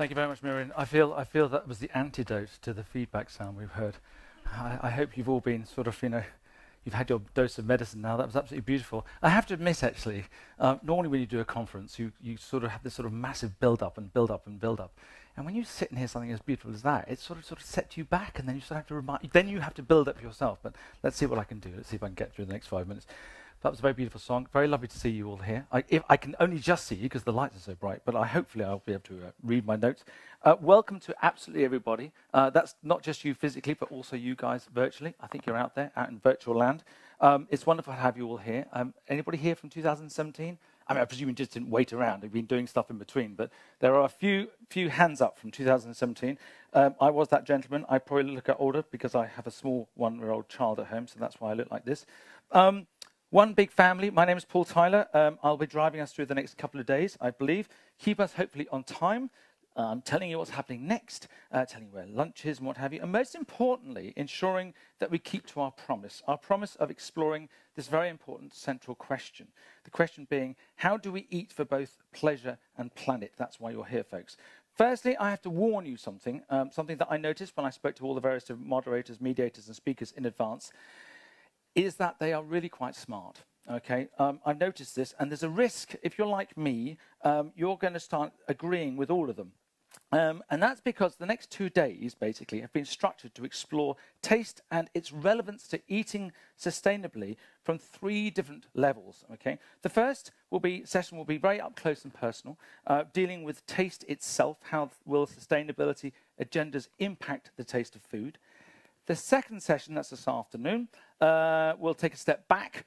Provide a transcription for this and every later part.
Thank you very much, Miriam. I feel that was the antidote to the feedback sound we've heard. I hope you've all been sort of, you've had your dose of medicine now. That was absolutely beautiful. I have to admit, actually, normally when you do a conference, you sort of have this sort of massive build-up and build-up and build-up. And when you sit and hear something as beautiful as that, it sort of sets you back, and then you sort of have to then you have to build up yourself. But let's see what I can do. Let's see if I can get through the next 5 minutes. That was a very beautiful song. Very lovely to see you all here. If I can only just see you because the lights are so bright, but hopefully I'll be able to read my notes. Welcome to absolutely everybody. That's not just you physically, but also you guys virtually. I think you're out there, out in virtual land. It's wonderful to have you all here. Anybody here from 2017? I mean, I presume you just didn't wait around. You've been doing stuff in between, but there are a few hands up from 2017. I was that gentleman. I probably look older because I have a small one-year-old child at home, so that's why I look like this. One big family. My name is Paul Tyler. I'll be driving us through the next couple of days, I believe. Keep us hopefully on time. Telling you what's happening next, telling you where lunch is and what have you, and most importantly, ensuring that we keep to our promise of exploring this very important central question. The question being, how do we eat for both pleasure and planet? That's why you're here, folks. Firstly, I have to warn you something that I noticed when I spoke to all the various moderators, mediators, and speakers in advance, is that they are really quite smart. Okay, I've noticed this, and there's a risk, if you're like me, you're going to start agreeing with all of them. And that's because the next 2 days, basically, have been structured to explore taste and its relevance to eating sustainably from 3 different levels, okay? The first session will be very up close and personal, dealing with taste itself, how will sustainability agendas impact the taste of food. The second session, that's this afternoon, we'll take a step back.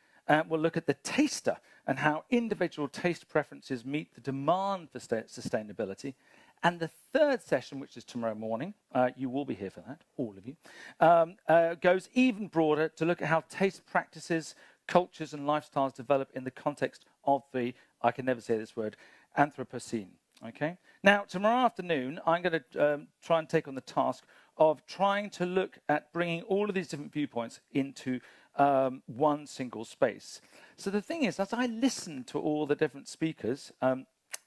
We'll look at the taster and how individual taste preferences meet the demand for sustainability. And the third session, which is tomorrow morning, you will be here for that, all of you, goes even broader to look at how taste practices, cultures, and lifestyles develop in the context of the, I can never say this word, Anthropocene. Okay? Now, tomorrow afternoon, I'm going to try and take on the task of trying to look at bringing all of these different viewpoints into one single space. So the thing is, as I listen to all the different speakers,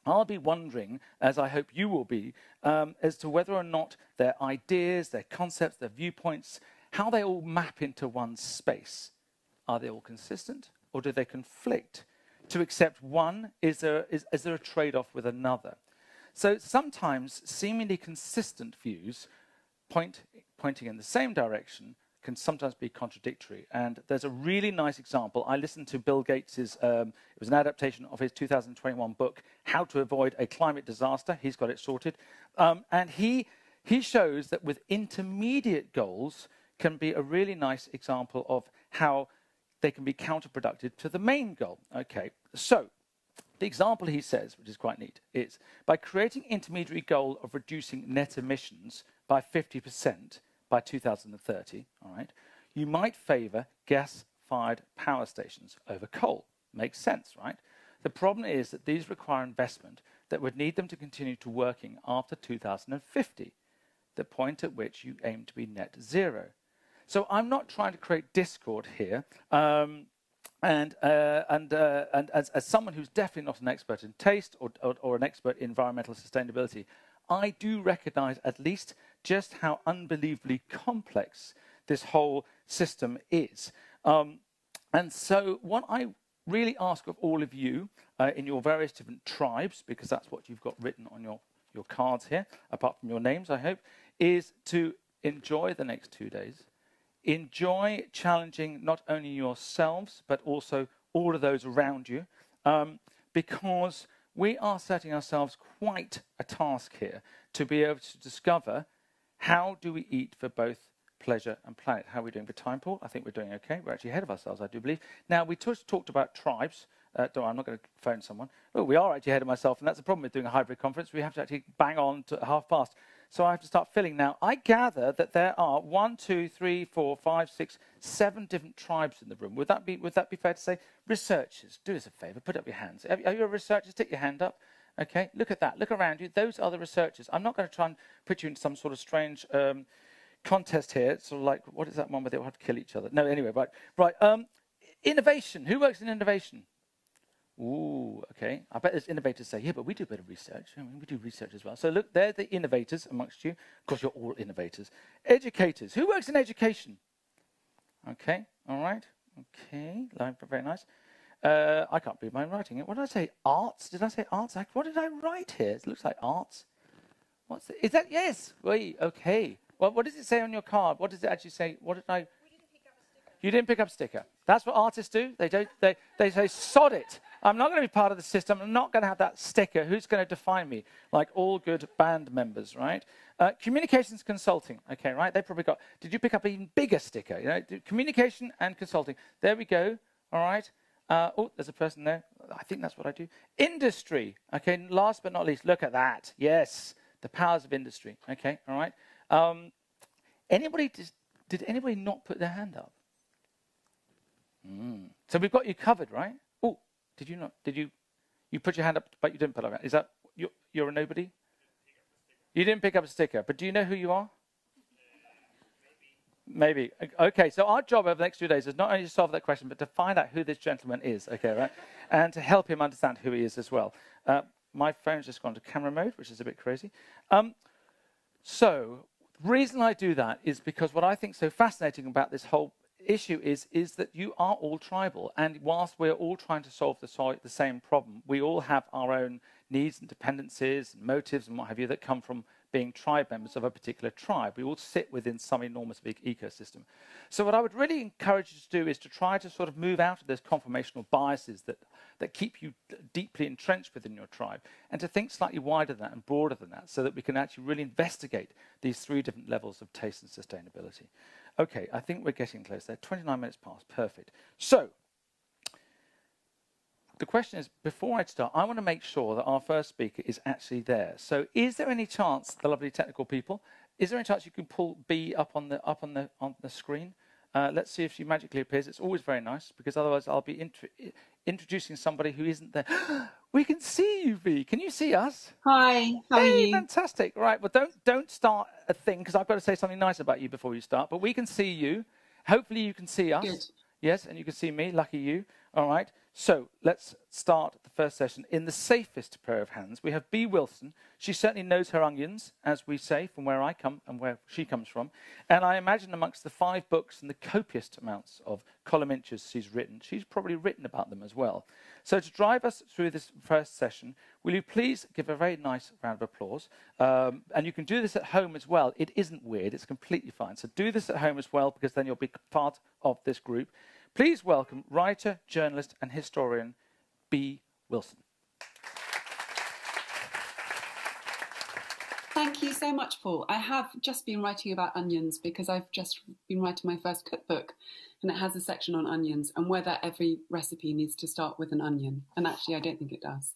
I'll be wondering, as I hope you will be, as to whether or not their ideas, their concepts, their viewpoints, how they all map into one space. Are they all consistent, or do they conflict? To accept one, is there a trade-off with another? So sometimes seemingly consistent views pointing in the same direction can sometimes be contradictory. And there's a really nice example. I listened to Bill Gates's, it was an adaptation of his 2021 book, How to Avoid a Climate Disaster. He's got it sorted. And he shows that with intermediate goals can be a really nice example of how they can be counterproductive to the main goal. Okay, so the example he says, which is quite neat, is by creating intermediary goal of reducing net emissions by 50%, by 2030, all right, you might favor gas-fired power stations over coal. Makes sense, right? The problem is that these require investment that would need them to continue to working after 2050, the point at which you aim to be net zero. So I'm not trying to create discord here, and as someone who's definitely not an expert in taste or an expert in environmental sustainability, I do recognize at least just how unbelievably complex this whole system is. And so what I really ask of all of you in your various different tribes, because that's what you've got written on your cards here, apart from your names, I hope, is to enjoy the next 2 days. Enjoy challenging not only yourselves, but also all of those around you, because we are setting ourselves quite a task here to be able to discover how do we eat for both pleasure and planet. How are we doing for time, Paul? I think we're doing okay. We're actually ahead of ourselves, I do believe. Now, we talked about tribes. Don't worry, I'm not going to phone someone. Oh, we are actually ahead of myself, and that's the problem with doing a hybrid conference. We have to actually bang on to past. So I have to start filling now. I gather that there are 1, 2, 3, 4, 5, 6, 7 different tribes in the room. Would that be fair to say? Researchers, do us a favor, put up your hands. Are you a researcher? Stick your hand up. Okay, look at that. Look around you. Those are the researchers. I'm not going to try and put you in some sort of strange contest here. It's sort of like, what is that one where they'll have to kill each other? No, anyway, right. Innovation. Who works in innovation? Ooh, okay. I bet there's innovators say, yeah, but we do a bit of research. I mean, we do research as well. So look, they're the innovators amongst you. Of course, you're all innovators. Educators. Who works in education? Okay, all right. Okay, very nice. I can't read my writing. What did I say? Arts? Did I say arts? What did I write here? It looks like arts. What's it? Is that, yes. Wait, okay. Well, what does it say on your card? What does it actually say? What did I... We didn't pick up a sticker. You didn't pick up a sticker. That's what artists do. They say, sod it. I'm not going to be part of the system. I'm not going to have that sticker. Who's going to define me? Like all good band members, right? Communications consulting. Okay, right? They probably got... Did you pick up an even bigger sticker? You know, communication and consulting. There we go. All right. Oh, there's a person there. I think that's what I do. Industry. Okay, last but not least, look at that. Yes, the powers of industry. Okay, all right. Did anybody not put their hand up? So we've got you covered, right? Oh, did you not? Did you put your hand up, but you didn't put it up? Is that you're a nobody? You didn't pick up a sticker, but do you know who you are? Maybe. Okay, so our job over the next 2 days is not only to solve that question, but to find out who this gentleman is, okay, right? And to help him understand who he is as well. My phone's just gone to camera mode, which is a bit crazy. So the reason I do that is because what I think is so fascinating about this whole issue is that you are all tribal. And whilst we're all trying to solve the same problem, we all have our own needs and dependencies and motives and what have you that come from being tribe members of a particular tribe. We all sit within some enormous big ecosystem. So what I would really encourage you to do is to try to sort of move out of those conformational biases that keep you deeply entrenched within your tribe, and to think slightly wider than that and broader than that, so that we can actually really investigate these 3 different levels of taste and sustainability. Okay, I think we're getting close there. 29 minutes past, perfect. So the question is, before I start, I want to make sure that our first speaker is actually there. So is there any chance, the lovely technical people, is there any chance you can pull B up on the screen? Let's see if she magically appears. It's always very nice, because otherwise I'll be introducing somebody who isn't there. We can see you, B. Can you see us? Hi, how are you? Fantastic. Right, well, don't start a thing, because I've got to say something nice about you before you start. But we can see you. Hopefully you can see us. Good. Yes, and you can see me. Lucky you. All right. So let's start the first session in the safest pair of hands. We have B. Wilson. She certainly knows her onions, as we say, from where I come and where she comes from. And I imagine amongst the 5 books and the copious amounts of column inches she's probably written about them as well. So to drive us through this first session, will you please give a very nice round of applause? And you can do this at home as well. It isn't weird. It's completely fine. So do this at home as well, because then you'll be part of this group. Please welcome writer, journalist, and historian B. Wilson. Thank you so much, Paul. I have just been writing about onions because I've just been writing my first cookbook, and it has a section on onions and whether every recipe needs to start with an onion. And actually, I don't think it does.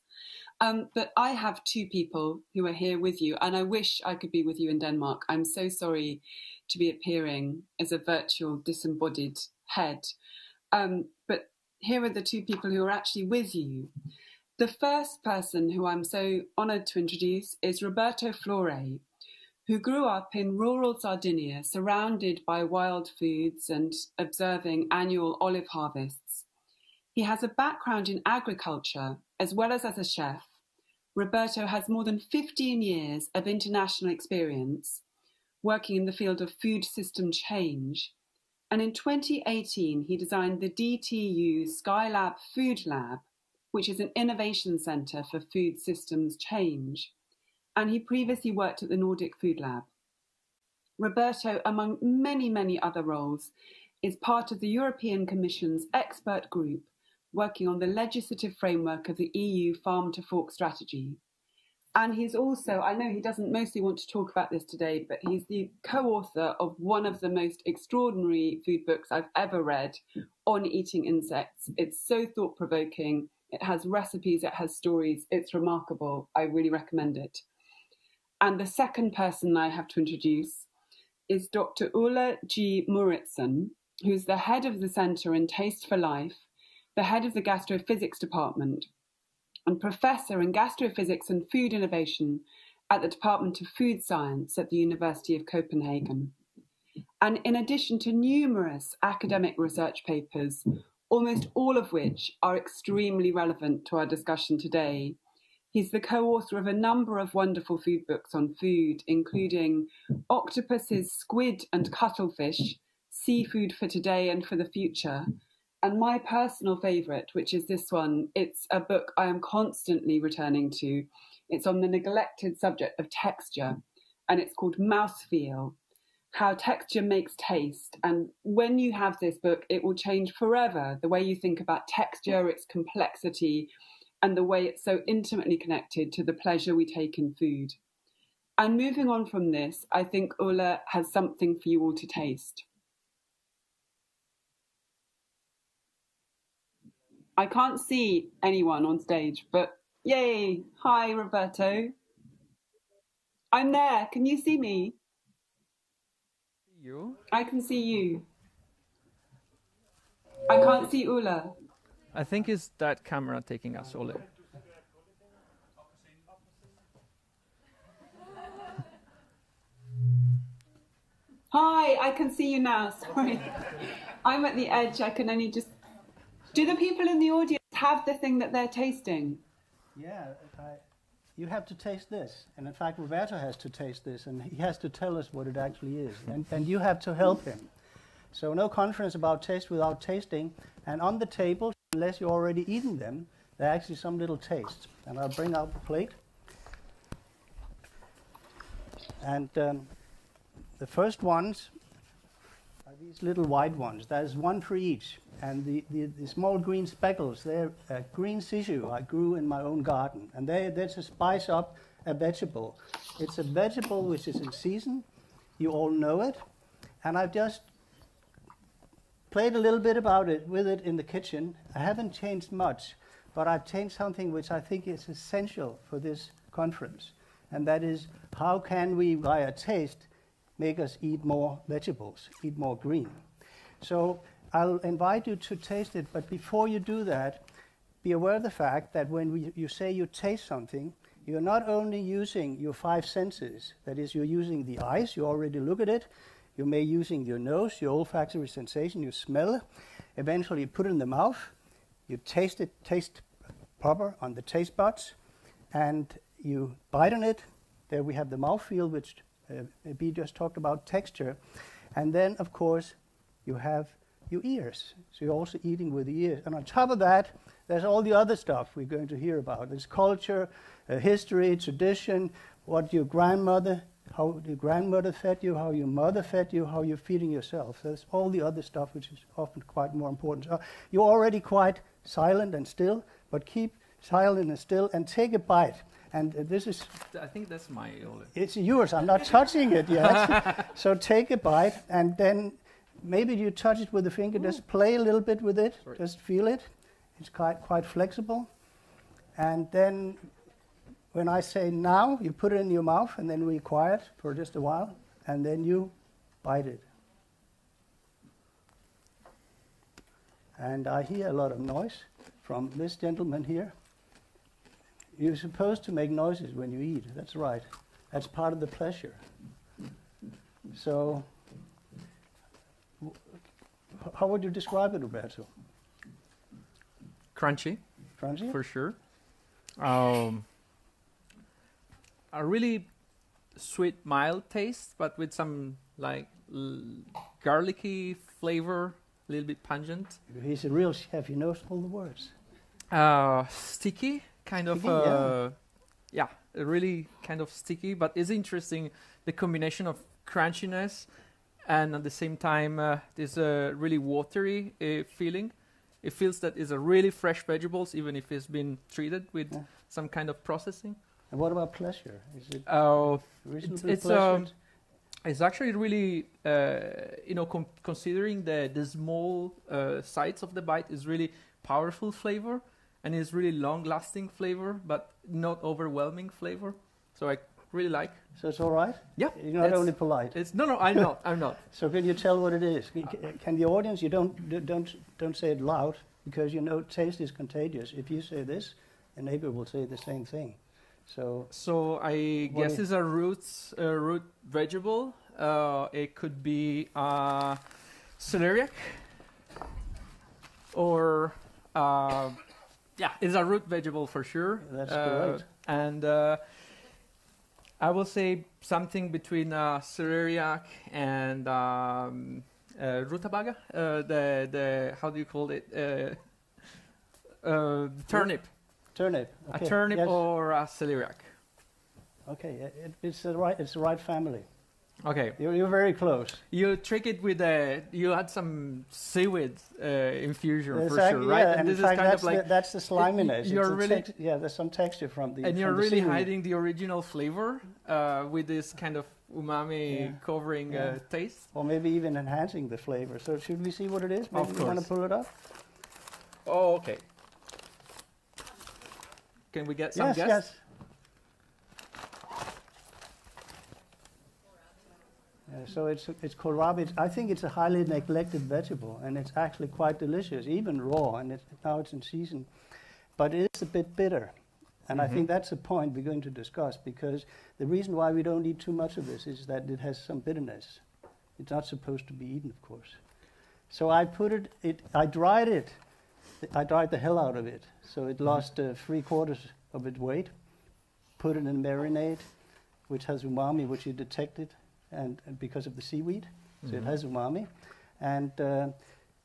But I have 2 people who are here with you, and I wish I could be with you in Denmark. I'm so sorry to be appearing as a virtual disembodied head. But here are the 2 people who are actually with you. The first person who I'm so honoured to introduce is Roberto Flore, who grew up in rural Sardinia, surrounded by wild foods and observing annual olive harvests. He has a background in agriculture as well as a chef. Roberto has more than 15 years of international experience working in the field of food system change. And in 2018, he designed the DTU Skylab FoodLab, which is an innovation centre for food systems change. And he previously worked at the Nordic Food Lab. Roberto, among many, many other roles, is part of the European Commission's expert group working on the legislative framework of the EU Farm to Fork strategy. And he's also, I know he doesn't mostly want to talk about this today, but he's the co-author of one of the most extraordinary food books I've ever read on eating insects. It's so thought-provoking. It has recipes, it has stories. It's remarkable. I really recommend it. And the second person I have to introduce is Dr. Ole G. Mouritsen, who's the head of the Centre in Taste for Life, the head of the gastrophysics department, and professor in gastrophysics and food innovation at the Department of Food Science at the University of Copenhagen. And in addition to numerous academic research papers, almost all of which are extremely relevant to our discussion today. He's the co-author of a number of wonderful food books on food, including Octopuses, Squid and Cuttlefish, Seafood for Today and for the Future. And my personal favourite, which is this one, it's a book I am constantly returning to. It's on the neglected subject of texture, and it's called Mouthfeel, How Texture Makes Taste. And when you have this book, it will change forever the way you think about texture, its complexity, and the way it's so intimately connected to the pleasure we take in food. And moving on from this, I think Ole has something for you all to taste. I can't see anyone on stage, but yay! Hi, Roberto. I'm there. Can you see me? You? I can see you. I can't see Ole. I think it's that camera taking us, Ole. Hi, I can see you now. Sorry. I'm at the edge. I can only just... Do the people in the audience have the thing that they're tasting? Yeah, you have to taste this. And in fact, Roberto has to taste this, and he has to tell us what it actually is. And you have to help him. So no conference about taste without tasting. And on the table, unless you've already eaten them, there are actually some little tastes. And I'll bring out the plate. And the first ones are these little white ones. There's one for each. And the small green speckles, they're green sisu I grew in my own garden. And they're to spice up a vegetable. It's a vegetable which is in season. You all know it. And I've just played a little bit with it in the kitchen. I haven't changed much, but I've changed something which I think is essential for this conference. And that is, how can we, via taste, make us eat more vegetables, eat more green? So I'll invite you to taste it, but before you do that, be aware of the fact that when you say you taste something, you're not only using your 5 senses, that is, you're using the eyes, you already look at it, you may using your nose, your olfactory sensation, you smell it, eventually you put it in the mouth, you taste it, taste proper on the taste buds, and you bite on it. There we have the mouthfeel, which B just talked about, texture, and then of course you have your ears. So you're also eating with the ears. And on top of that, there's all the other stuff we're going to hear about. There's culture, history, tradition, what your grandmother, how your grandmother fed you, how your mother fed you, how you're feeding yourself. There's all the other stuff which is often quite more important. So you're already quite silent and still, but keep silent and still and take a bite. And this is... I think that's my Ole. It's yours. I'm not touching it yet. So take a bite and then maybe you touch it with the finger, just play a little bit with it, just feel it. It's quite flexible. And then when I say now, you put it in your mouth and then we quiet for just a while and then you bite it. And I hear a lot of noise from this gentleman here. You're supposed to make noises when you eat, that's right. That's part of the pleasure. So, how would you describe it, Roberto? Crunchy. Crunchy? For sure. A really sweet, mild taste, but with some like garlicky flavor, a little bit pungent. He's a real chef, he knows all the words. Sticky, kind Sticky, of, yeah, really kind of sticky, but it's interesting, the combination of crunchiness and at the same time there's a really watery feeling. It feels that it's a really fresh vegetables, even if it's been treated with some kind of processing. And what about pleasure? Is it reasonably it's pleasant? It's actually really, considering the small size of the bite is really powerful flavor, and it's really long-lasting flavor, but not overwhelming flavor. So I really like. So it's all right? Yeah. You're not only polite. No, I'm not. I'm not. So can you tell what it is? Can the audience? You don't say it loud, because you know taste is contagious. If you say this, a neighbor will say the same thing. So I guess it's a root vegetable. It could be celeriac. or yeah, it's a root vegetable for sure. That's correct. And I will say something between celeriac and rutabaga. The how do you call it? Turnip. Turnip. Okay. A turnip yes. or a celeriac. Okay, it's the right family. Okay. You're very close. You trick it with you add some seaweed infusion for Exactly, sure, right? Yeah, And in this is fact, kind of like that's the sliminess. You're really there's some texture from the. and you're from the really seaweed. hiding the original flavor with this kind of umami covering taste. Or maybe even enhancing the flavor. So should we see what it is? Maybe Of you want to course. pull it up? Oh, okay. Can we get some Yes, guess? yes. So it's kohlrabi. I think it's a highly neglected vegetable, and it's actually quite delicious, even raw. And now it's in season, but it is a bit bitter, and I think that's the point we're going to discuss. Because the reason why we don't eat too much of this is that it has some bitterness. It's not supposed to be eaten, of course. So I I dried it. I dried the hell out of it, so it lost 3/4 of its weight. Put it in marinade, which has umami, which you detected. And because of the seaweed, so it has umami, and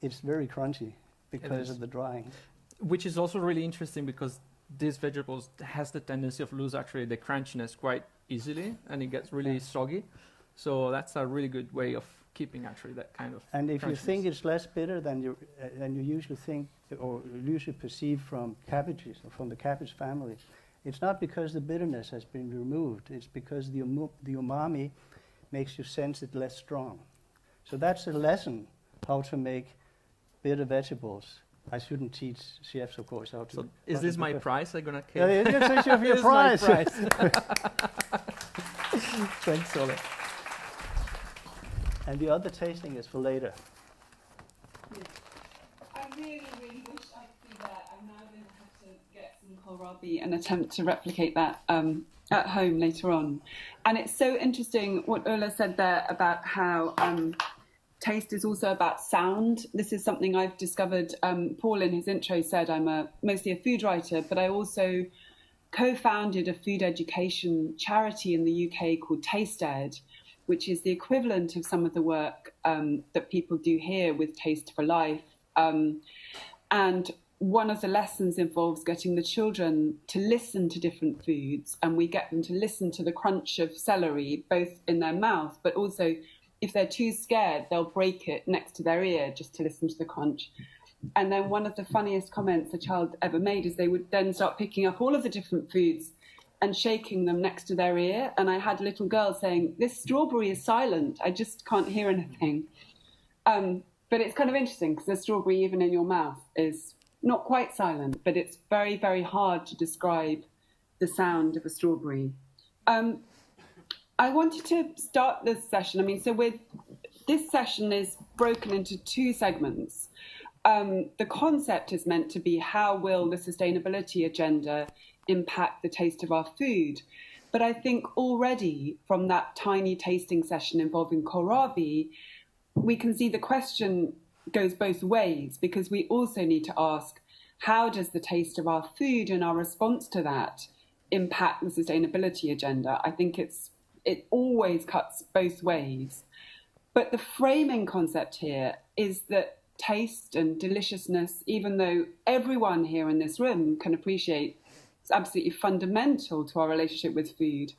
it's very crunchy because of the drying. Which is also really interesting because these vegetables has the tendency of lose actually the crunchiness quite easily, and it gets really soggy. So that's a really good way of keeping actually that kind of. And if you crunchiness. think it's less bitter than you usually think or usually perceive from cabbages or from the cabbage family, it's not because the bitterness has been removed. It's because the umami makes you sense it less strong. So that's a lesson how to make bitter vegetables. I shouldn't teach chefs, of course, how to. So is this my prize? I'm gonna. Yeah, it's your This is prize. my prize. Thanks, Ole. And the other tasting is for later. I really, really wish I could do that. I'm now going to have to get some kohlrabi and attempt to replicate that at home later on. And it's so interesting what Ole said there about how taste is also about sound. This is something I've discovered. Paul in his intro said I'm mostly a food writer, but I also co-founded a food education charity in the UK called TASTEBUDS, which is the equivalent of some of the work that people do here with Taste for Life. And one of the lessons involves getting the children to listen to different foods, and we get them to listen to the crunch of celery, both in their mouth, but also if they're too scared, they'll break it next to their ear just to listen to the crunch. And then one of the funniest comments a child ever made is they would then start picking up all of the different foods and shaking them next to their ear. And I had a little girl saying, "This strawberry is silent. I just can't hear anything." But it's kind of interesting because the strawberry, even in your mouth, is not quite silent, but it's very, very hard to describe the sound of a strawberry. I wanted to start this session. This session is broken into two segments. The concept is meant to be how will the sustainability agenda impact the taste of our food? But I think already from that tiny tasting session involving kohlrabi, we can see the question goes both ways, because we also need to ask, how does the taste of our food and our response to that impact the sustainability agenda? I think it always cuts both ways. But the framing concept here is that taste and deliciousness, even though everyone here in this room can appreciate it's absolutely fundamental to our relationship with food,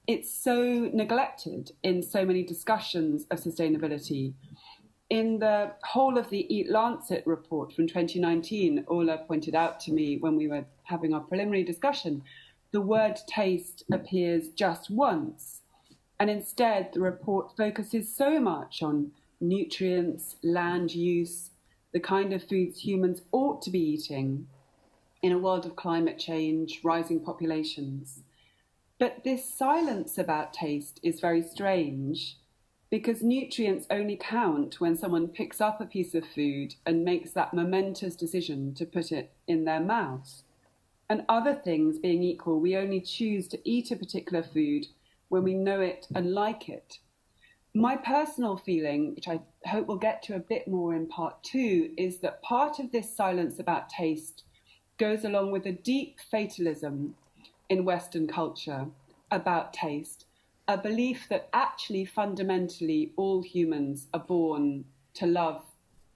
it's so neglected in so many discussions of sustainability. In the whole of the Eat Lancet report from 2019, Ole pointed out to me when we were having our preliminary discussion, the word taste appears just once. And instead, the report focuses so much on nutrients, land use, the kind of foods humans ought to be eating in a world of climate change, rising populations. But this silence about taste is very strange, because nutrients only count when someone picks up a piece of food and makes that momentous decision to put it in their mouth. And other things being equal, we only choose to eat a particular food when we know it and like it. My personal feeling, which I hope we'll get to a bit more in part 2, is that part of this silence about taste goes along with a deep fatalism in Western culture about taste, a belief that actually fundamentally all humans are born to love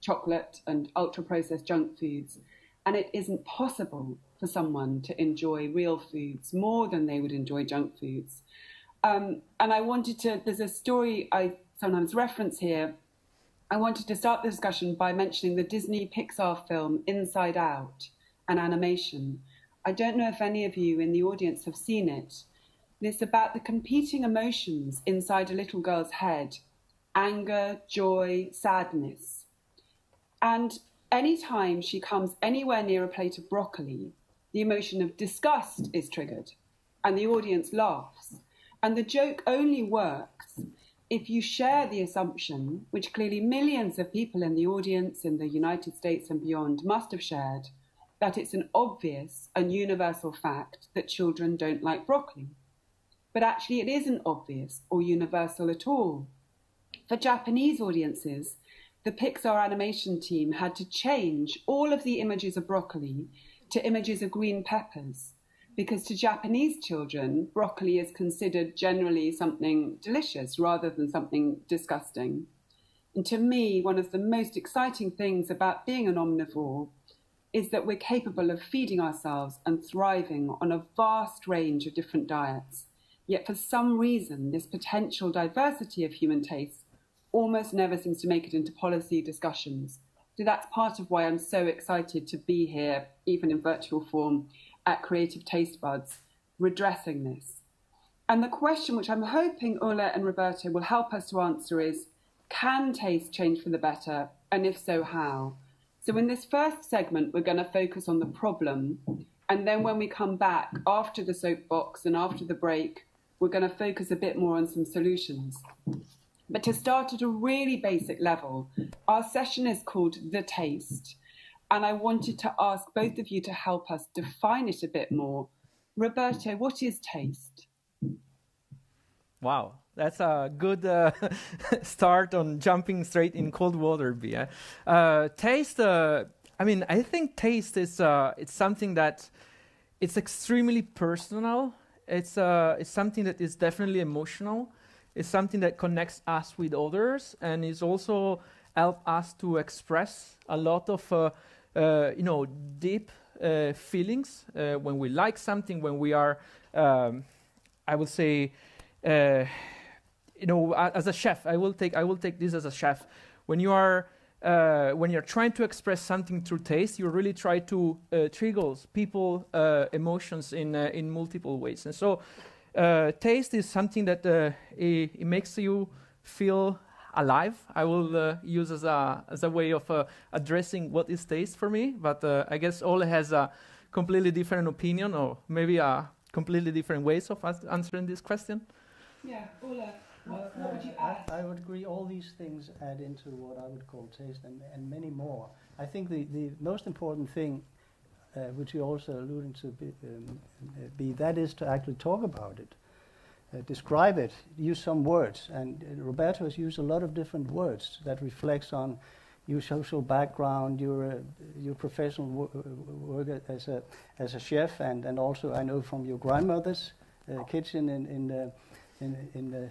chocolate and ultra-processed junk foods, and it isn't possible for someone to enjoy real foods more than they would enjoy junk foods. And I wanted to, there's a story I sometimes reference here. I wanted to start the discussion by mentioning the Disney Pixar film Inside Out, an animation. I don't know if any of you in the audience have seen it. It's about the competing emotions inside a little girl's head: anger, joy, sadness. And anytime she comes anywhere near a plate of broccoli, the emotion of disgust is triggered and the audience laughs. And the joke only works if you share the assumption, which clearly millions of people in the audience in the United States and beyond must have shared, that it's an obvious and universal fact that children don't like broccoli. But actually it isn't obvious or universal at all. For Japanese audiences, the Pixar animation team had to change all of the images of broccoli to images of green peppers, because to Japanese children, broccoli is considered generally something delicious rather than something disgusting. And to me, one of the most exciting things about being an omnivore is that we're capable of feeding ourselves and thriving on a vast range of different diets. Yet for some reason, this potential diversity of human tastes almost never seems to make it into policy discussions. So that's part of why I'm so excited to be here, even in virtual form, at Creative Taste Buds, redressing this. And the question which I'm hoping Ole and Roberto will help us to answer is, can taste change for the better? And if so, how? So in this first segment, we're going to focus on the problem. And then when we come back after the soapbox and after the break, we're going to focus a bit more on some solutions. But to start at a really basic level, our session is called The Taste. And I wanted to ask both of you to help us define it a bit more. Roberto, what is taste? Wow, that's a good start on jumping straight in cold water, Bia. Taste, I think taste is it's something that it's extremely personal. It's something that is definitely emotional. It's something that connects us with others, and is also help us to express a lot of deep feelings when we like something, when we are, I would say, as a chef, I will take this as a chef. When you're trying to express something through taste, you really try to trigger people emotions in multiple ways. And so, taste is something that it makes you feel alive. I will use as a way of addressing what is taste for me. But I guess Ole has a completely different opinion, or maybe a completely different ways of answering this question. Yeah, Ole, what would you add? I would agree. All these things add into what I would call taste, and many more. I think the most important thing, which you also alluded to, that is to actually talk about it. Describe it, use some words, and Roberto has used a lot of different words that reflects on your social background, your professional work as a chef, and also I know from your grandmother's kitchen in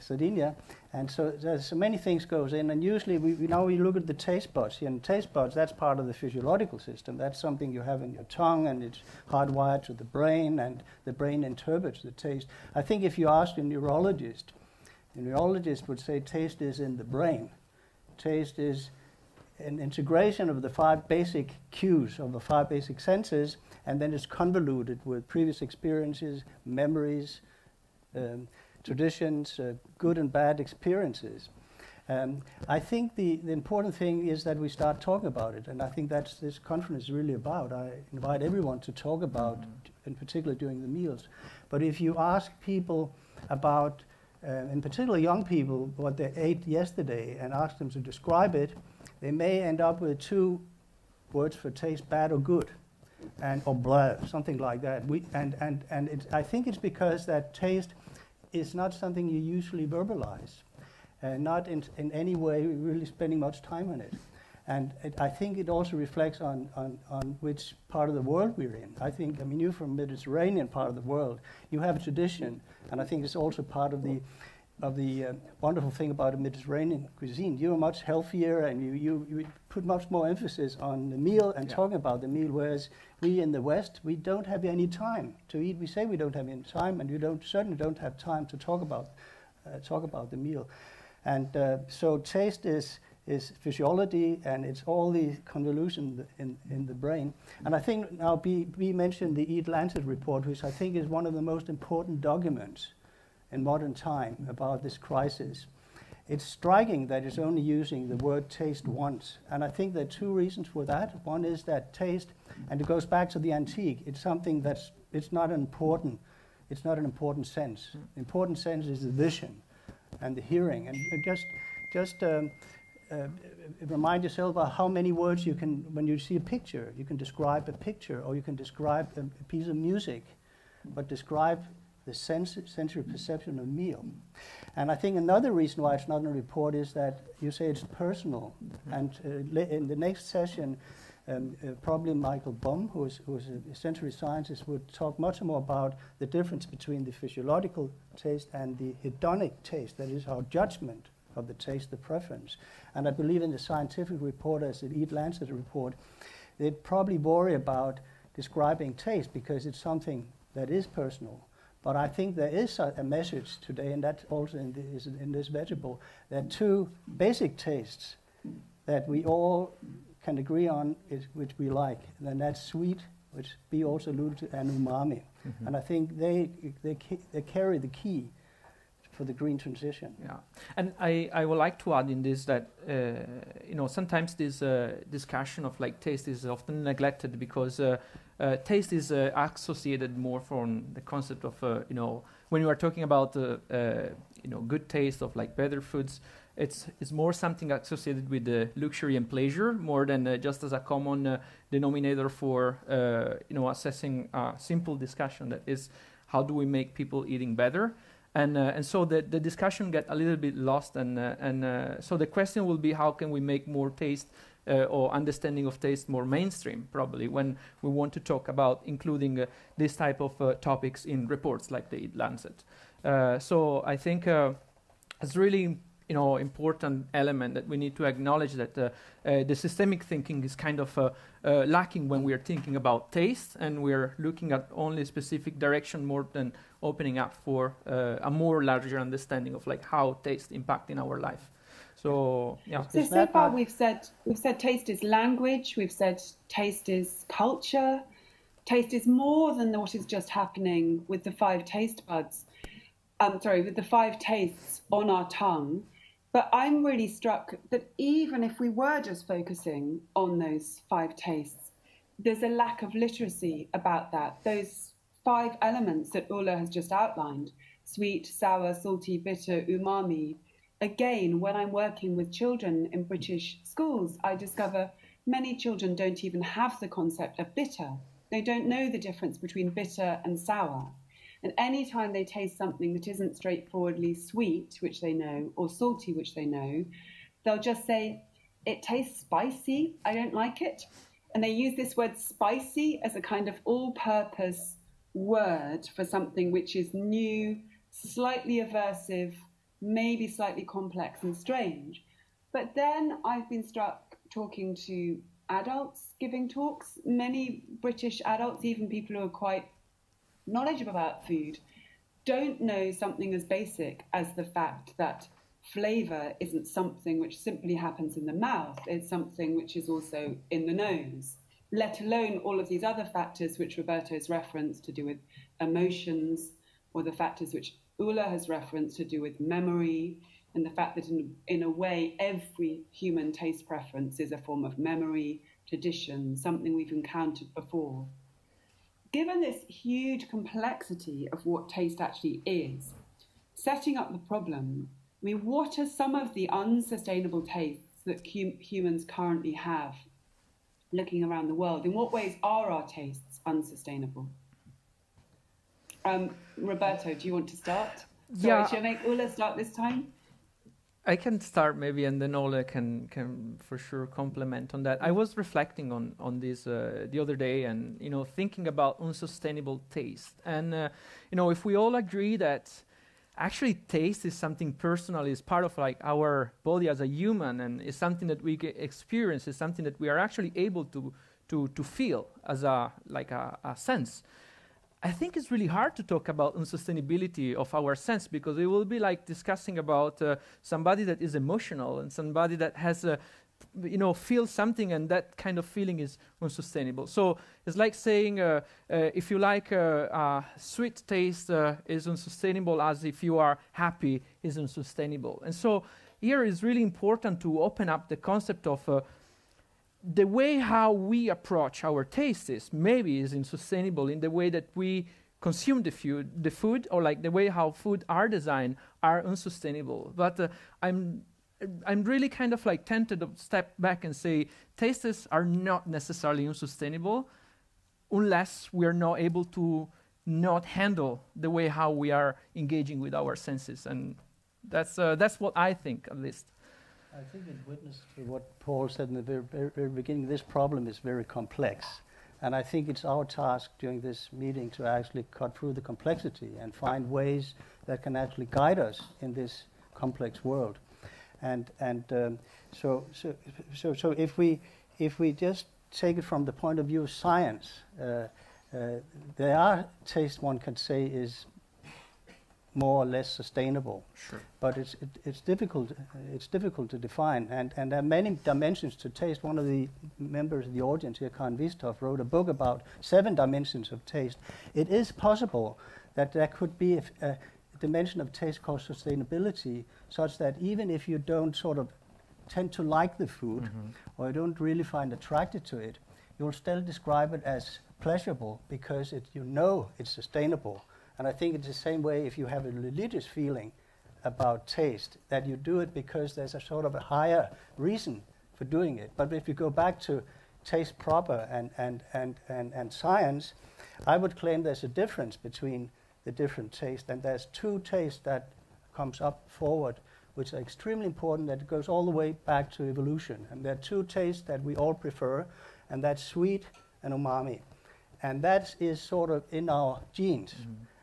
Sardinia, and so there's so many things goes in, and usually we look at the taste buds, and taste buds, that's part of the physiological system. That's something you have in your tongue, and it's hardwired to the brain, and the brain interprets the taste. I think if you ask a neurologist would say taste is in the brain. Taste is an integration of the 5 basic cues of the 5 basic senses, and then it's convoluted with previous experiences, memories, traditions, good and bad experiences. I think the important thing is that we start talking about it, and I think that's this conference is really about. I invite everyone to talk about, in particular during the meals. But if you ask people about, in particular young people, what they ate yesterday and ask them to describe it, they may end up with 2 words for taste, bad or good, or blah, something like that. I think it's because that taste is not something you usually verbalize. not in any way really spending much time on it. And I think it also reflects on which part of the world we're in. I mean, you're from the Mediterranean part of the world. You have a tradition, and I think it's also part of the wonderful thing about the Mediterranean cuisine. You're much healthier, and you put much more emphasis on the meal and talking about the meal, whereas we in the West, we don't have any time to eat. We say we don't have any time, and you certainly don't have time to talk about the meal. And so taste is physiology, and it's all the convolution in the brain. And I think now we mentioned the Eat Lancet report, which I think is one of the most important documents in modern time about this crisis. It's striking that it's only using the word taste once. And I think there are two reasons for that. One is that taste, and it goes back to the antique, it's something it's not an important sense. The important sense is the vision and the hearing. And just remind yourself about how many words you can, when you see a picture, you can describe a picture, or you can describe a piece of music, but describe the sensory perception of meal. And I think another reason why it's not in a report is that you say it's personal. And in the next session, probably Michael Baum, who is a sensory scientist, would talk much more about the difference between the physiological taste and the hedonic taste, that is our judgment of the taste, the preference. And I believe in the scientific report, as the Eat Lancet report, they probably worry about describing taste because it's something that is personal. But I think there is a message today, and that also in this vegetable, that two basic tastes that we all can agree on, which we like, and that's sweet, which we also alluded to, and umami. Mm-hmm. And I think they carry the key for the green transition. Yeah, and I would like to add in this that sometimes this discussion of like taste is often neglected because taste is associated more from the concept of when you are talking about good taste of like better foods, it's more something associated with the luxury and pleasure more than just as a common denominator for assessing a simple discussion that is how do we make people eating better. And so the discussion get a little bit lost, and so the question will be how can we make more taste or understanding of taste more mainstream, probably, when we want to talk about including this type of topics in reports like the Eat Lancet. So I think it's really important element that we need to acknowledge that the systemic thinking is kind of lacking when we are thinking about taste, and we're looking at only a specific direction more than opening up for a more larger understanding of like how taste impact in our life. So yeah. So far we've said taste is language. We've said taste is culture. Taste is more than what is just happening with the 5 taste buds. With the 5 tastes on our tongue. But I'm really struck that even if we were just focusing on those 5 tastes, there's a lack of literacy about that. Those 5 elements that Ole has just outlined, sweet, sour, salty, bitter, umami. Again, when I'm working with children in British schools, I discover many children don't even have the concept of bitter. They don't know the difference between bitter and sour. And any time they taste something that isn't straightforwardly sweet, which they know, or salty, which they know, they'll just say, it tastes spicy, I don't like it. And they use this word spicy as a kind of all-purpose word for something which is new, slightly aversive, maybe slightly complex and strange. But then I've been struck talking to adults giving talks. Many British adults, even people who are quite knowledgeable about food, don't know something as basic as the fact that flavour isn't something which simply happens in the mouth, it's something which is also in the nose, let alone all of these other factors which Roberto has referenced to do with emotions, or the factors which Ole has referenced to do with memory, and the fact that in a way every human taste preference is a form of memory, tradition, something we've encountered before. Given this huge complexity of what taste actually is, setting up the problem, I mean, what are some of the unsustainable tastes that humans currently have looking around the world? In what ways are our tastes unsustainable? Roberto, do you want to start? Sorry, Yeah. should I make Ole start this time? I can start maybe, and then Ole can for sure complement on that. I was reflecting on this the other day, and thinking about unsustainable taste. And if we all agree that actually taste is something personal, is part of like our body as a human, and is something that we experience, is something that we are actually able to feel as a sense. I think it's really hard to talk about unsustainability of our sense, because it will be like discussing about somebody that is emotional and somebody that has feels something, and that kind of feeling is unsustainable. So it's like saying if you like sweet taste is unsustainable, as if you are happy is unsustainable. And so here is really important to open up the concept of the way how we approach our tastes maybe is unsustainable in the way that we consume the food, or like the way how food are designed are unsustainable. But I'm really kind of like tempted to step back and say tastes are not necessarily unsustainable unless we are not able to not handle the way how we are engaging with our senses. And that's what I think, at least. I think in witness to what Paul said in the very beginning, this problem is very complex. And I think it's our task during this meeting to actually cut through the complexity and find ways that can actually guide us in this complex world. So if we just take it from the point of view of science, there are tastes one can say is more or less sustainable. Sure. But it's difficult to define, and there are many dimensions to taste. One of the members of the audience here, Karen Wistoff, wrote a book about 7 dimensions of taste. It is possible that there could be a dimension of taste called sustainability, such that even if you don't sort of tend to like the food, or you don't really find attracted to it, you'll still describe it as pleasurable because it's sustainable. And I think it's the same way if you have a religious feeling about taste, that you do it because there's a sort of a higher reason for doing it. But if you go back to taste proper and science, I would claim there's a difference between the different tastes, and there's 2 tastes that comes up forward, which are extremely important, that goes all the way back to evolution. And there are 2 tastes that we all prefer, and that's sweet and umami. And that is sort of in our genes.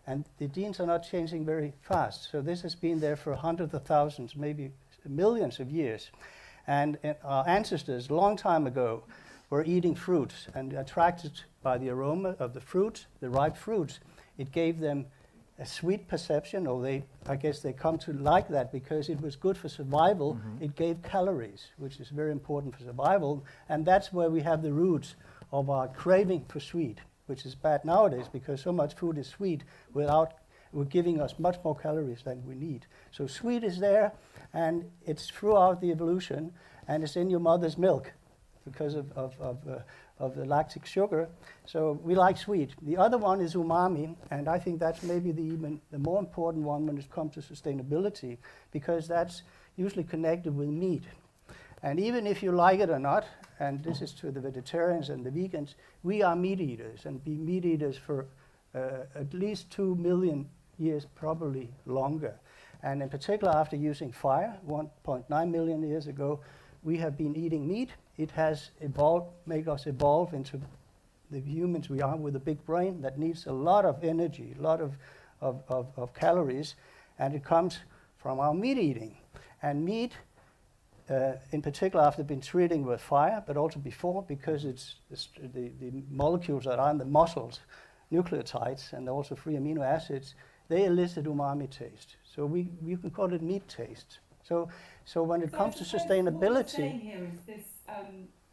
And the genes are not changing very fast. So this has been there for hundreds of thousands, maybe millions of years. And our ancestors, a long time ago, were eating fruits and attracted by the aroma of the fruit, the ripe fruits. It gave them a sweet perception, or I guess they come to like that because it was good for survival. It gave calories, which is very important for survival. And that's where we have the roots of our craving for sweet, which is bad nowadays because so much food is sweet without giving us much more calories than we need. So sweet is there, and it's throughout the evolution, and it's in your mother's milk because of the lactic sugar. So we like sweet. The other one is umami, and I think that's maybe even the more important one when it comes to sustainability, because that's usually connected with meat. And even if you like it or not, and this is to the vegetarians and the vegans, we are meat eaters, and be meat eaters for at least 2 million years, probably longer. And in particular, after using fire 1.9 million years ago, we have been eating meat. It has made us evolve into the humans we are, with a big brain that needs a lot of energy, a lot of calories, and it comes from our meat eating. And meat, in particular, after been treating with fire, but also before, because it's the molecules that are in the muscles, nucleotides, and also free amino acids, they elicit umami taste. So we can call it meat taste. So when it comes to sustainability, what we're saying here is this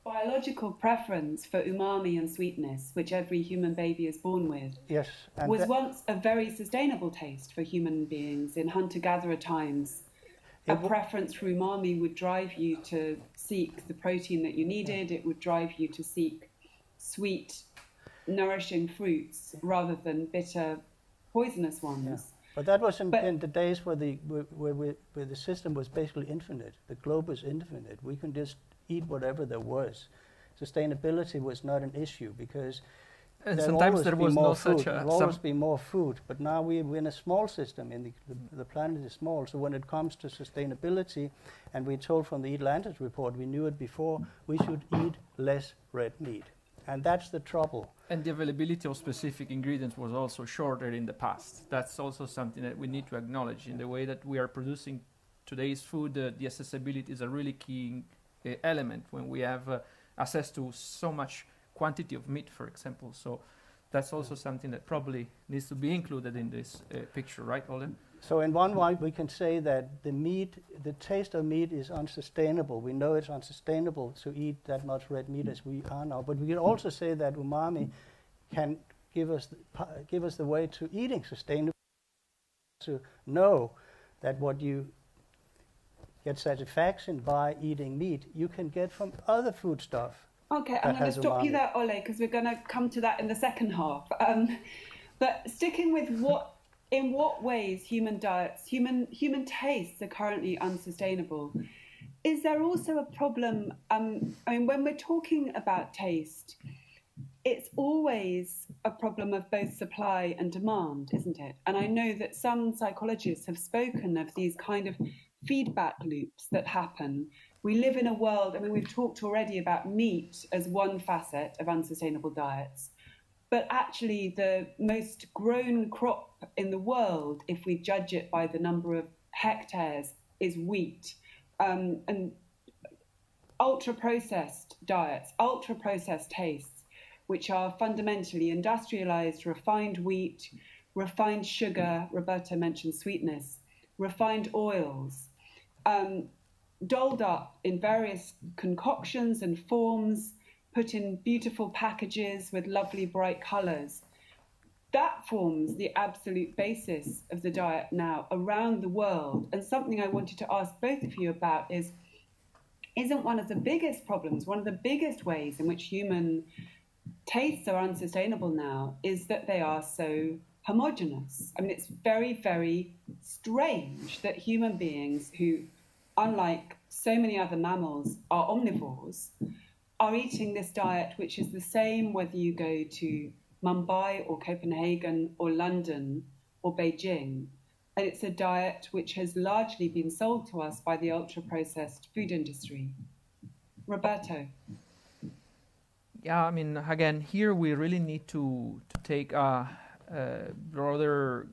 biological preference for umami and sweetness, which every human baby is born with, yes, was once a very sustainable taste for human beings in hunter-gatherer times. A preference for umami would drive you to seek the protein that you needed. It would drive you to seek sweet, nourishing fruits rather than bitter, poisonous ones. Yeah. But that was in the days where the system was basically infinite. The globe was infinite. We can just eat whatever there was. Sustainability was not an issue because And there'll sometimes always there be was more no food. such a... There'll always be more food, but now we're in a small system, and the planet is small, so when it comes to sustainability, and we're told from the Eat Atlantis report, we knew it before, we should eat less red meat. And that's the trouble. And the availability of specific ingredients was also shorter in the past. That's also something that we need to acknowledge. In the way that we are producing today's food, the accessibility is a really key element when we have access to so much quantity of meat, for example. So that's also something that probably needs to be included in this picture, right, Ole? So in one way, we can say that the taste of meat is unsustainable. We know it's unsustainable to eat that much red meat as we are now. But we can also say that umami can give us the way to eating sustainable, to know that what you get satisfaction by eating meat, you can get from other foodstuff. Okay, I'm going to stop you there, Ole, because we're going to come to that in the second half. But sticking with in what ways human diets, human tastes are currently unsustainable, is there also a problem? I mean, when we're talking about taste, it's always a problem of both supply and demand, isn't it? And I know that some psychologists have spoken of these kind of feedback loops that happen. We live in a world, I mean, we've talked already about meat as one facet of unsustainable diets, but actually the most grown crop in the world, if we judge it by the number of hectares, is wheat. And ultra-processed diets, ultra-processed tastes, which are fundamentally industrialized, refined wheat, refined sugar, Roberto mentioned sweetness, refined oils, dolled up in various concoctions and forms, put in beautiful packages with lovely bright colours. That forms the absolute basis of the diet now around the world. And something I wanted to ask both of you about isn't one of the biggest problems, one of the biggest ways in which human tastes are unsustainable now is that they are so homogeneous. I mean, it's very, very strange that human beings who, unlike so many other mammals, are omnivores, are eating this diet which is the same whether you go to Mumbai or Copenhagen or London or Beijing. And it's a diet which has largely been sold to us by the ultra-processed food industry. Roberto. Yeah, I mean, again, here we really need to take a broader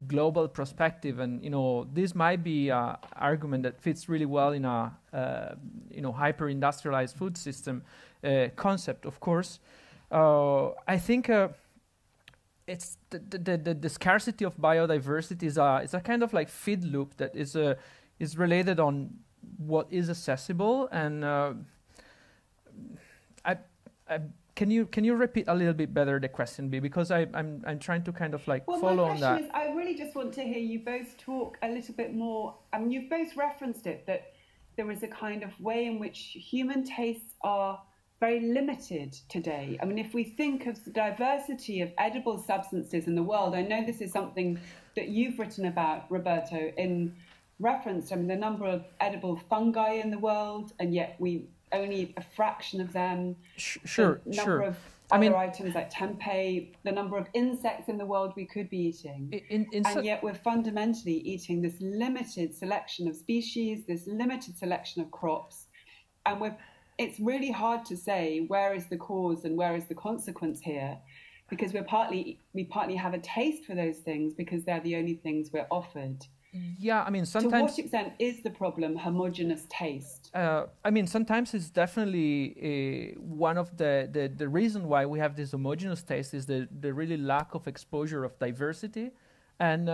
global perspective, and this might be an argument that fits really well in a hyper-industrialized food system concept. Of course, I think it's the scarcity of biodiversity is a kind of like feed loop that is related on what is accessible, and Can you repeat a little bit better the question, B? Because I'm trying to kind of like follow on that. My question is, I really just want to hear you both talk a little bit more. I mean, you've both referenced it, that there is a kind of way in which human tastes are very limited today. I mean, if we think of the diversity of edible substances in the world, I know this is something that you've written about, Roberto, in reference. I mean, the number of edible fungi in the world, and yet we only eat a fraction of them. Sure. The number of other items like tempeh, the number of insects in the world we could be eating. And yet we're fundamentally eating this limited selection of species, this limited selection of crops. And it's really hard to say where is the cause and where is the consequence here, because we partly have a taste for those things because they're the only things we're offered. Yeah, I mean, sometimes... To what extent is the problem homogeneous taste? I mean, sometimes it's definitely one of the reason why we have this homogeneous taste is the really lack of exposure of diversity. And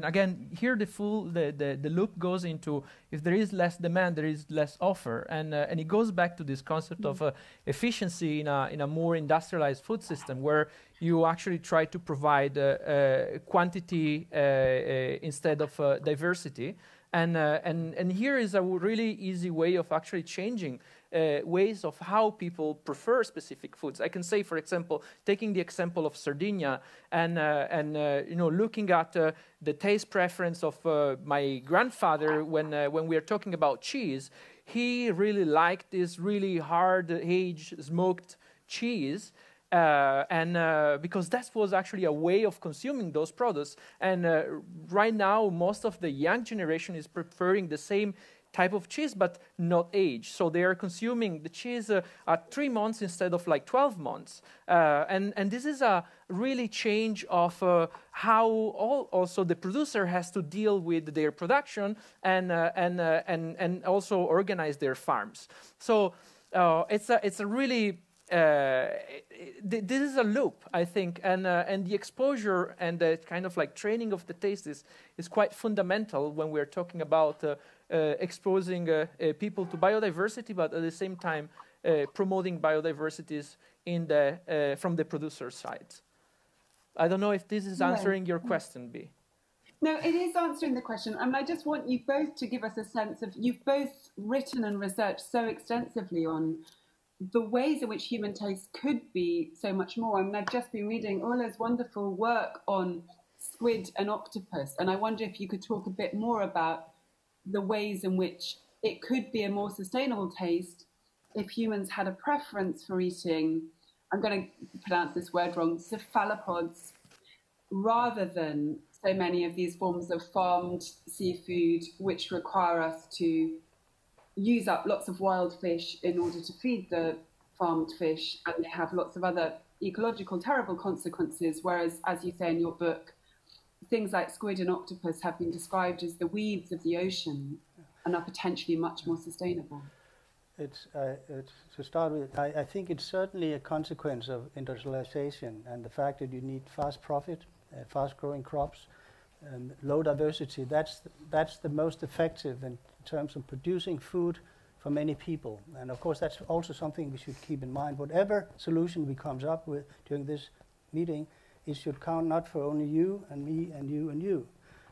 again, here the loop goes into, if there is less demand, there is less offer, and it goes back to this concept of efficiency in a more industrialized food system, where you actually try to provide quantity instead of diversity, and here is a really easy way of actually changing ways of how people prefer specific foods. I can say, for example, taking the example of Sardinia and looking at the taste preference of my grandfather when we are talking about cheese. He really liked this really hard aged smoked cheese, Because that was actually a way of consuming those products. And right now, most of the young generation is preferring the same type of cheese, but not aged. So they are consuming the cheese at 3 months instead of like 12 months. And this is a really change of how also the producer has to deal with their production and also organize their farms. So it's a really this is a loop, I think, and the exposure and the kind of like training of the taste is quite fundamental when we're talking about exposing people to biodiversity, but at the same time promoting biodiversities from the producer side. I don't know if this is answering your question, B. No, it is answering the question. And I just want you both to give us a sense of, you've both written and researched so extensively on the ways in which human taste could be so much more. I mean, I've just been reading Ole's wonderful work on squid and octopus, and I wonder if you could talk a bit more about the ways in which it could be a more sustainable taste if humans had a preference for eating, I'm going to pronounce this word wrong, cephalopods, rather than so many of these forms of farmed seafood, which require us to use up lots of wild fish in order to feed the farmed fish, and they have lots of other ecological terrible consequences, whereas, as you say in your book, things like squid and octopus have been described as the weeds of the ocean and are potentially much more sustainable. It's to start with, I think it's certainly a consequence of industrialization and the fact that you need fast profit, fast-growing crops, low diversity. That's the most effective in terms of producing food for many people. And of course, that's also something we should keep in mind. Whatever solution we comes up with during this meeting, it should count not for only you and me and you and you.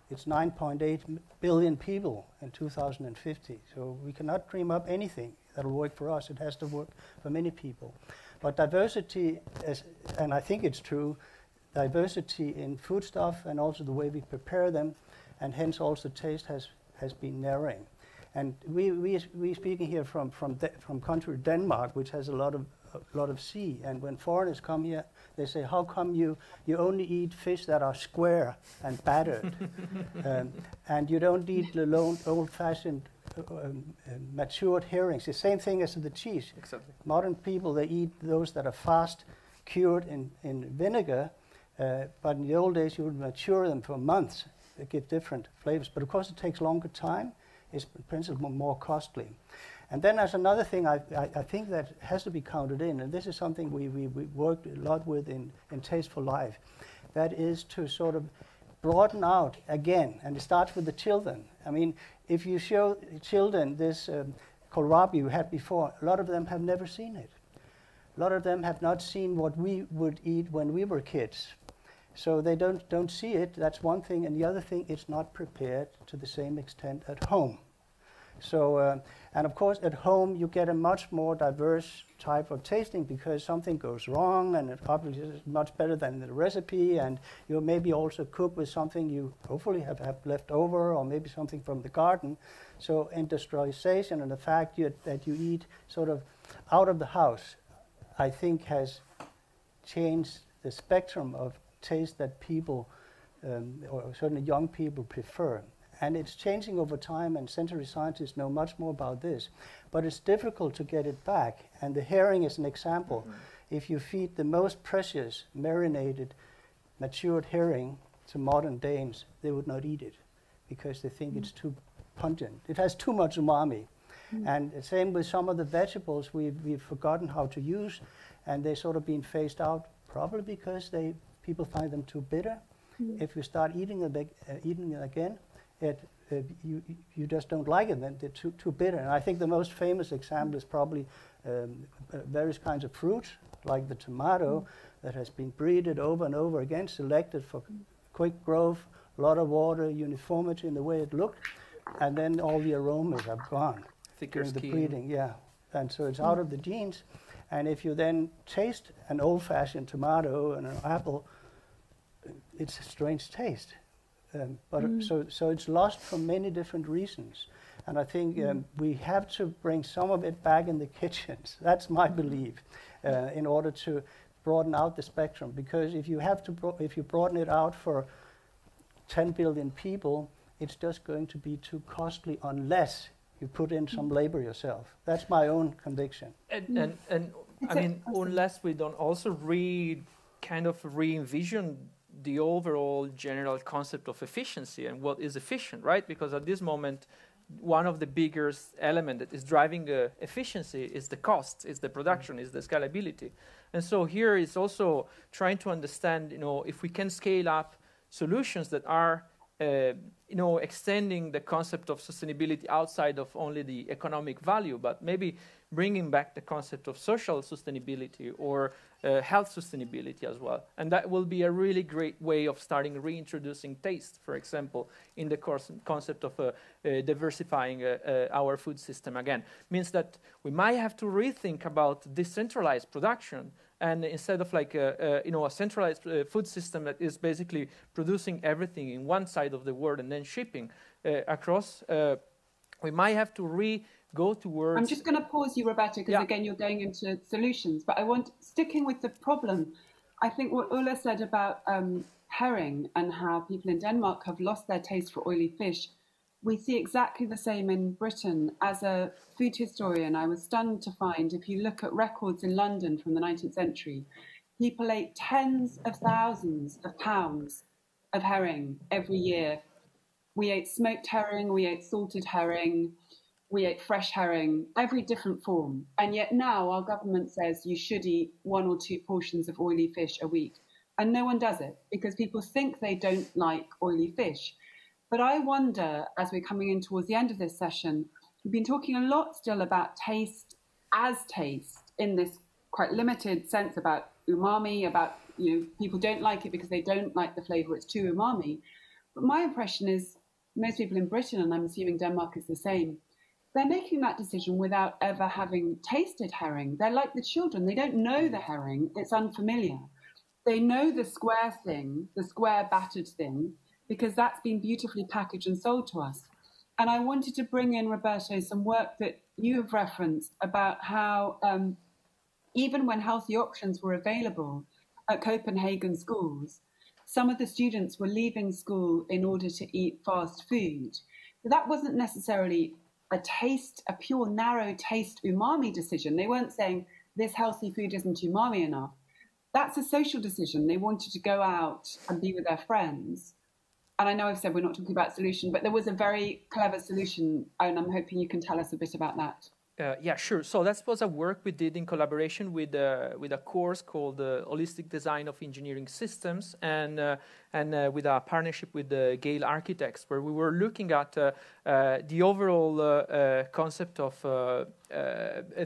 It's 9.8 billion people in 2050. So we cannot dream up anything that'll work for us. It has to work for many people. But diversity, and I think it's true, diversity in foodstuff and also the way we prepare them, and hence also taste has been narrowing. And we speaking here from country Denmark, which has a lot of sea. And when foreigners come here, they say, "How come you only eat fish that are square and battered, and you don't eat the old-fashioned matured herrings?" The same thing as the cheese. Exactly. Modern people, they eat those that are fast cured in vinegar, but in the old days you would mature them for months. They give different flavors, but of course it takes longer time. It's in principle more costly. And then there's another thing I think that has to be counted in, and this is something we worked a lot with in Taste for Life. That is to sort of broaden out again, and it starts with the children. I mean, if you show children this kohlrabi you had before, a lot of them have never seen it. A lot of them have not seen what we would eat when we were kids. So they don't see it, that's one thing, and the other thing, it's not prepared to the same extent at home. So, and of course at home you get a much more diverse type of tasting because something goes wrong and it obviously is much better than the recipe, and you maybe also cook with something you hopefully have left over, or maybe something from the garden. So industrialization and the fact that you eat sort of out of the house, I think has changed the spectrum of taste that people, or certainly young people, prefer. And it's changing over time, and sensory scientists know much more about this. But it's difficult to get it back, and the herring is an example. Mm-hmm. If you feed the most precious, marinated, matured herring to modern Danes, they would not eat it, because they think it's too pungent. It has too much umami. Mm-hmm. And the same with some of the vegetables we've forgotten how to use, and they're sort of being phased out, probably because people find them too bitter. Mm-hmm. If you start eating it again, you just don't like it, then they're too bitter. And I think the most famous example is probably various kinds of fruits, like the tomato, that has been breeded over and over again, selected for quick growth, a lot of water, uniformity in the way it looked, and then all the aromas are gone during the breeding. Yeah, and so it's out of the genes. And if you then taste an old-fashioned tomato and an apple, it's a strange taste. So it's lost for many different reasons. And I think we have to bring some of it back in the kitchens. That's my belief, in order to broaden out the spectrum, because if you have to, if you broaden it out for 10 billion people, it's just going to be too costly unless you put in some labor yourself. That's my own conviction. And I mean, unless we don't also kind of re-envision the overall general concept of efficiency and what is efficient, right? Because at this moment, one of the biggest elements that is driving efficiency is the cost, is the production, is the scalability. And so here is also trying to understand, if we can scale up solutions that are, extending the concept of sustainability outside of only the economic value, but maybe bringing back the concept of social sustainability or health sustainability as well. And that will be a really great way of starting reintroducing taste, for example, in the concept of diversifying our food system again. Means that we might have to rethink about decentralized production, and instead of like a centralized food system that is basically producing everything in one side of the world and then shipping across, we might have to go towards... I'm just going to pause you, Roberto, because again, you're going into solutions. But sticking with the problem, I think what Ole said about herring and how people in Denmark have lost their taste for oily fish, we see exactly the same in Britain. As a food historian, I was stunned to find, if you look at records in London from the 19th century, people ate tens of thousands of pounds of herring every year. We ate smoked herring, we ate salted herring, we ate fresh herring, every different form. And yet now our government says you should eat 1 or 2 portions of oily fish a week. And no one does it because people think they don't like oily fish. But I wonder, as we're coming in towards the end of this session, we've been talking a lot still about taste as taste in this quite limited sense about umami, about, people don't like it because they don't like the flavor, it's too umami. But my impression is most people in Britain, and I'm assuming Denmark is the same, they're making that decision without ever having tasted herring. They're like the children. They don't know the herring. It's unfamiliar. They know the square thing, the square battered thing, because that's been beautifully packaged and sold to us. And I wanted to bring in, Roberto, some work that you have referenced about how even when healthy options were available at Copenhagen schools, some of the students were leaving school in order to eat fast food. But that wasn't necessarily a pure narrow taste umami decision. They weren't saying this healthy food isn't umami enough. That's a social decision. They wanted to go out and be with their friends. And I know I've said we're not talking about solution, but there was a very clever solution, and I'm hoping you can tell us a bit about that. Yeah, sure. So that was a work we did in collaboration with a course called Holistic Design of Engineering Systems, and with a partnership with the Gale Architects, where we were looking at the overall concept of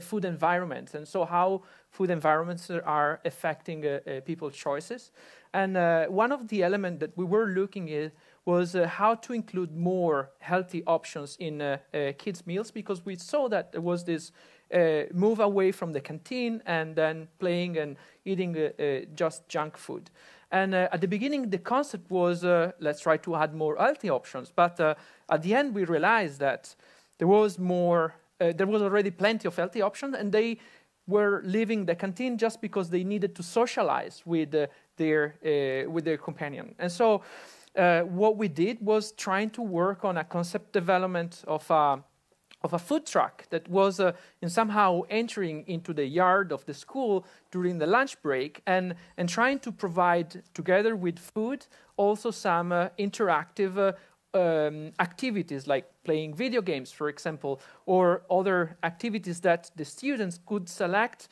food environments, and so how food environments are affecting people's choices. And one of the elements that we were looking at was how to include more healthy options in kids' meals, because we saw that there was this move away from the canteen and then playing and eating just junk food. And at the beginning, the concept was, let's try to add more healthy options. But at the end, we realized that there was already plenty of healthy options, and they were leaving the canteen just because they needed to socialize with their companion. And so what we did was trying to work on a concept development of a food truck that was in somehow entering into the yard of the school during the lunch break, and trying to provide, together with food, also some interactive activities like playing video games, for example, or other activities that the students could select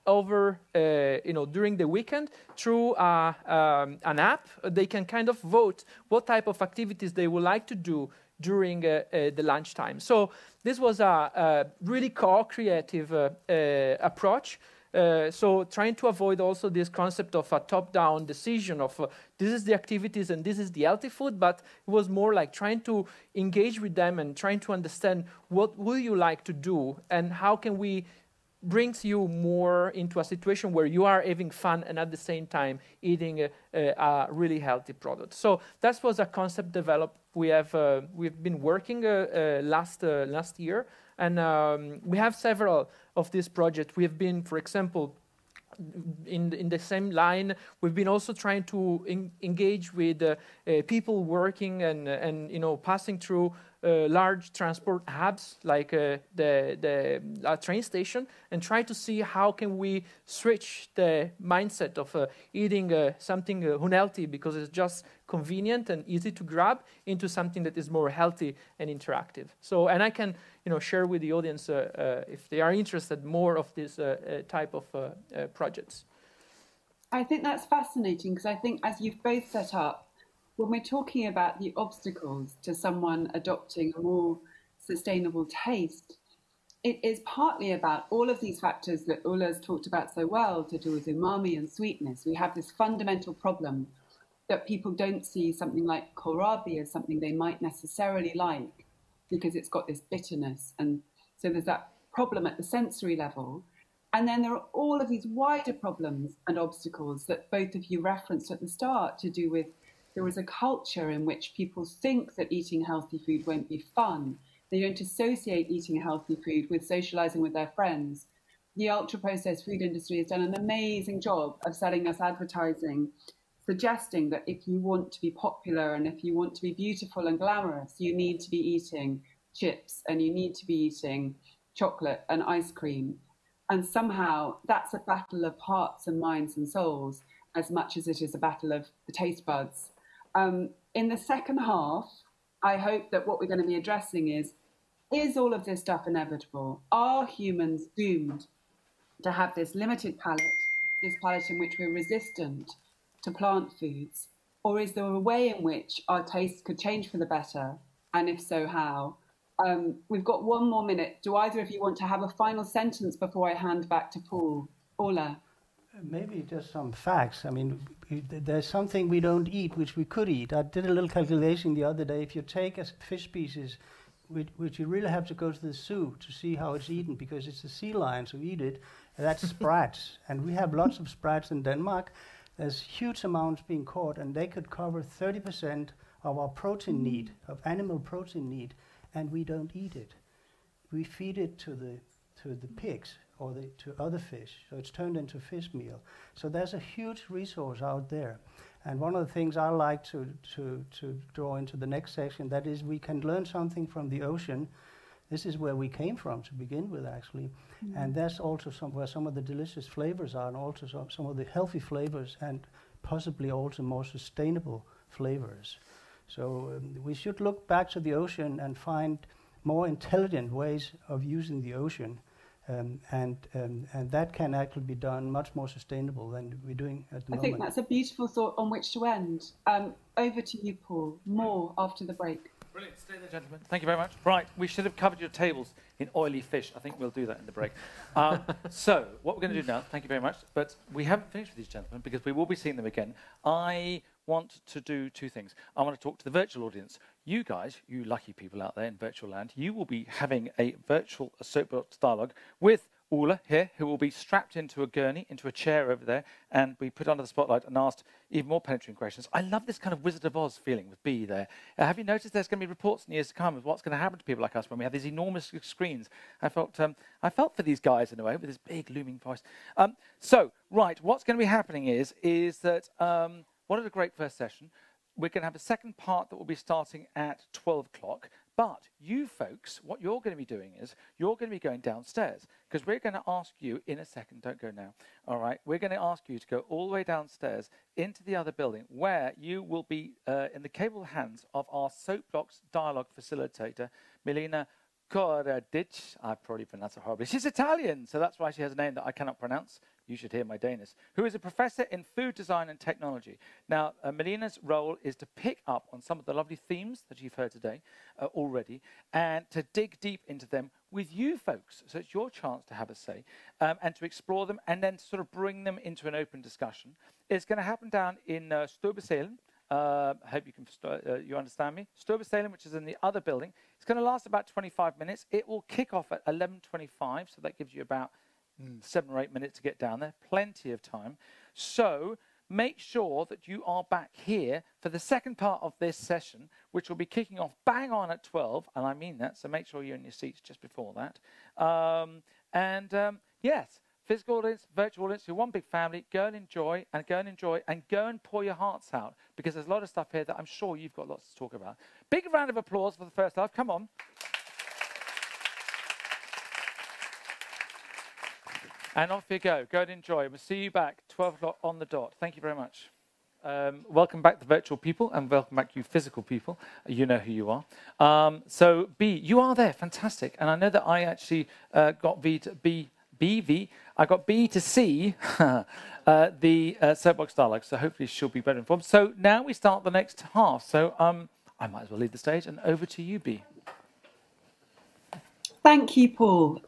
over, during the weekend through an app. They can kind of vote what type of activities they would like to do during the lunchtime. So this was a really co-creative approach. So trying to avoid also this concept of a top-down decision of this is the activities and this is the healthy food, but it was more like trying to engage with them and trying to understand what will you like to do and how can we brings you more into a situation where you are having fun and at the same time eating a really healthy product. So that was a concept developed. We've been working last year, and we have several of these projects. We have been, for example, in the same line, we've been also trying to engage with people working and passing through large transport hubs like the train station, and try to see how can we switch the mindset of eating something unhealthy because it's just convenient and easy to grab into something that is more healthy and interactive. So, and I can share with the audience if they are interested more of this type of projects. I think that's fascinating because I think, as you've both set up, when we're talking about the obstacles to someone adopting a more sustainable taste, it is partly about all of these factors that Ole has talked about so well to do with umami and sweetness. We have this fundamental problem that people don't see something like kohlrabi as something they might necessarily like because it's got this bitterness. And so there's that problem at the sensory level. And then there are all of these wider problems and obstacles that both of you referenced at the start to do with there is a culture in which people think that eating healthy food won't be fun. They don't associate eating healthy food with socializing with their friends. The ultra-processed food industry has done an amazing job of selling us advertising, suggesting that if you want to be popular and if you want to be beautiful and glamorous, you need to be eating chips and you need to be eating chocolate and ice cream. And somehow that's a battle of hearts and minds and souls as much as it is a battle of the taste buds. In the second half, I hope that what we're going to be addressing is all of this stuff inevitable? Are humans doomed to have this limited palate, this palate in which we're resistant to plant foods? Or is there a way in which our tastes could change for the better? And if so, how? We've got 1 more minute. Do either of you want to have a final sentence before I hand back to Paul? Ole? Maybe just some facts. I mean, there's something we don't eat which we could eat. I did a little calculation the other day. If you take a fish species, which you really have to go to the zoo to see how it's eaten because it's the sea lions who eat it, that's sprats. And we have lots of sprats in Denmark. There's huge amounts being caught, and they could cover 30% of our protein need, of animal protein need, and we don't eat it. We feed it to the pigs or to other fish, so it's turned into fish meal. So there's a huge resource out there. And one of the things I like to draw into the next section, that is we can learn something from the ocean. This is where we came from to begin with, actually. Mm-hmm. And that's also where some of the delicious flavors are, and also some of the healthy flavors, and possibly also more sustainable flavors. So we should look back to the ocean and find more intelligent ways of using the ocean. And that can actually be done much more sustainable than we're doing at the moment. I think that's a beautiful thought on which to end. Over to you, Paul. More after the break. Brilliant. Stay there, gentlemen. Thank you very much. Right, we should have covered your tables in oily fish. I think we'll do that in the break. So what we're going to do now, thank you very much, but we haven't finished with these gentlemen because we will be seeing them again. I want to do 2 things. I want to talk to the virtual audience. You guys, you lucky people out there in virtual land, you will be having a virtual soapbox dialogue with Ole here, who will be strapped into a gurney, into a chair over there, and we put under the spotlight and asked even more penetrating questions. I love this kind of Wizard of Oz feeling with B there. Have you noticed there's going to be reports in years to come of what's going to happen to people like us when we have these enormous screens? I felt for these guys in a way with this big looming voice. So, right, what's going to be happening is that what a great first session. We're going to have a second part that will be starting at 12 o'clock. But you folks, what you're going to be doing is you're going to be going downstairs because we're going to ask you in a second, don't go now, all right, we're going to ask you to go all the way downstairs into the other building where you will be in the capable hands of our soapbox dialogue facilitator, Milena Koradic. I probably pronounced it horribly. She's Italian, so that's why she has a name that I cannot pronounce. You should hear my Danish. Who is a professor in food design and technology. Now, Milena's role is to pick up on some of the lovely themes that you've heard today already and to dig deep into them with you folks. So it's your chance to have a say and to explore them and then to sort of bring them into an open discussion. It's going to happen down in Storbesalen. I hope you can you understand me. Storbesalen, which is in the other building. It's going to last about 25 minutes. It will kick off at 11:25, so that gives you about 7 or 8 minutes to get down there. Plenty of time. So make sure that you are back here for the second part of this session, which will be kicking off bang on at 12, and I mean that, so make sure you're in your seats just before that. Yes, physical audience, virtual audience, you're one big family. Go and enjoy, and go and enjoy, and go and pour your hearts out, because there's a lot of stuff here that I'm sure you've got lots to talk about. Big round of applause for the first half. Come on. And off you go. Go and enjoy. We'll see you back 12 o'clock on the dot. Thank you very much. Welcome back, the virtual people, and welcome back, you physical people. You know who you are. So, B, you are there. Fantastic. And I know that I actually got V to B. BV, I got B to C the soapbox dialogue, so hopefully she'll be better informed. So now we start the next half. So I might as well leave the stage, and over to you, B. Thank you, Paul.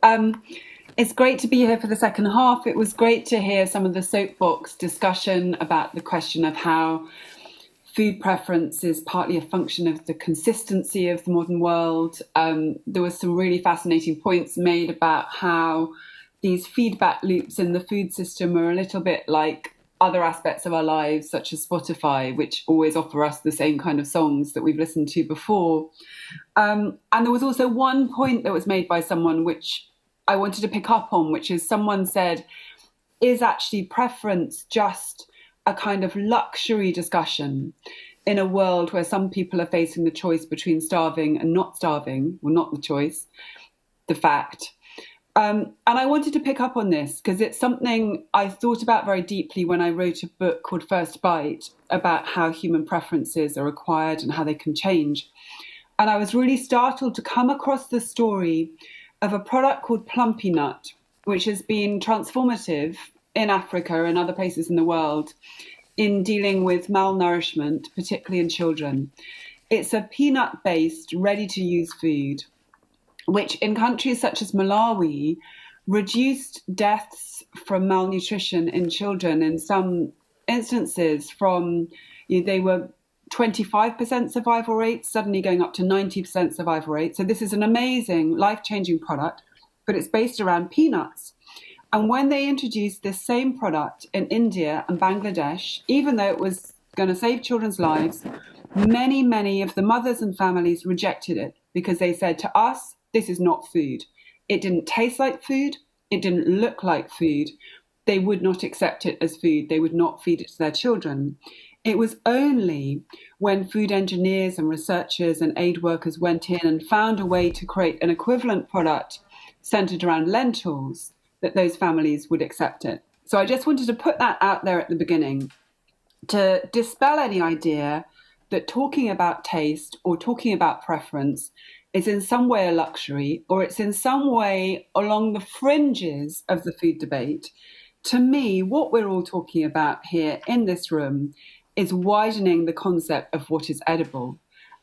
It's great to be here for the second half. It was great to hear some of the soapbox discussion about the question of how food preference is partly a function of the consistency of the modern world. There were some really fascinating points made about how these feedback loops in the food system are a little bit like other aspects of our lives, such as Spotify, which always offer us the same kind of songs that we've listened to before. And there was also one point that was made by someone which I wanted to pick up on, which is someone said, is actually preference just a kind of luxury discussion in a world where some people are facing the choice between starving and not starving? Well, not the choice, the fact. And I wanted to pick up on this because it's something I thought about very deeply when I wrote a book called First Bite about how human preferences are acquired and how they can change. And I was really startled to come across the story of a product called plum peanut, which has been transformative in Africa and other places in the world in dealing with malnourishment, particularly in children. It's a peanut-based, ready-to-use food, which in countries such as Malawi reduced deaths from malnutrition in children in some instances from, they were 25% survival rates, suddenly going up to 90% survival rate. So this is an amazing, life-changing product, but it's based around peanuts. And when they introduced this same product in India and Bangladesh, even though it was going to save children's lives, many of the mothers and families rejected it because they said to us, this is not food. It didn't taste like food. It didn't look like food. They would not accept it as food. They would not feed it to their children. It was only when food engineers and researchers and aid workers went in and found a way to create an equivalent product centered around lentils that those families would accept it. So I just wanted to put that out there at the beginning to dispel any idea that talking about taste or talking about preference is in some way a luxury, or it's in some way along the fringes of the food debate. To me, what we're all talking about here in this room is widening the concept of what is edible.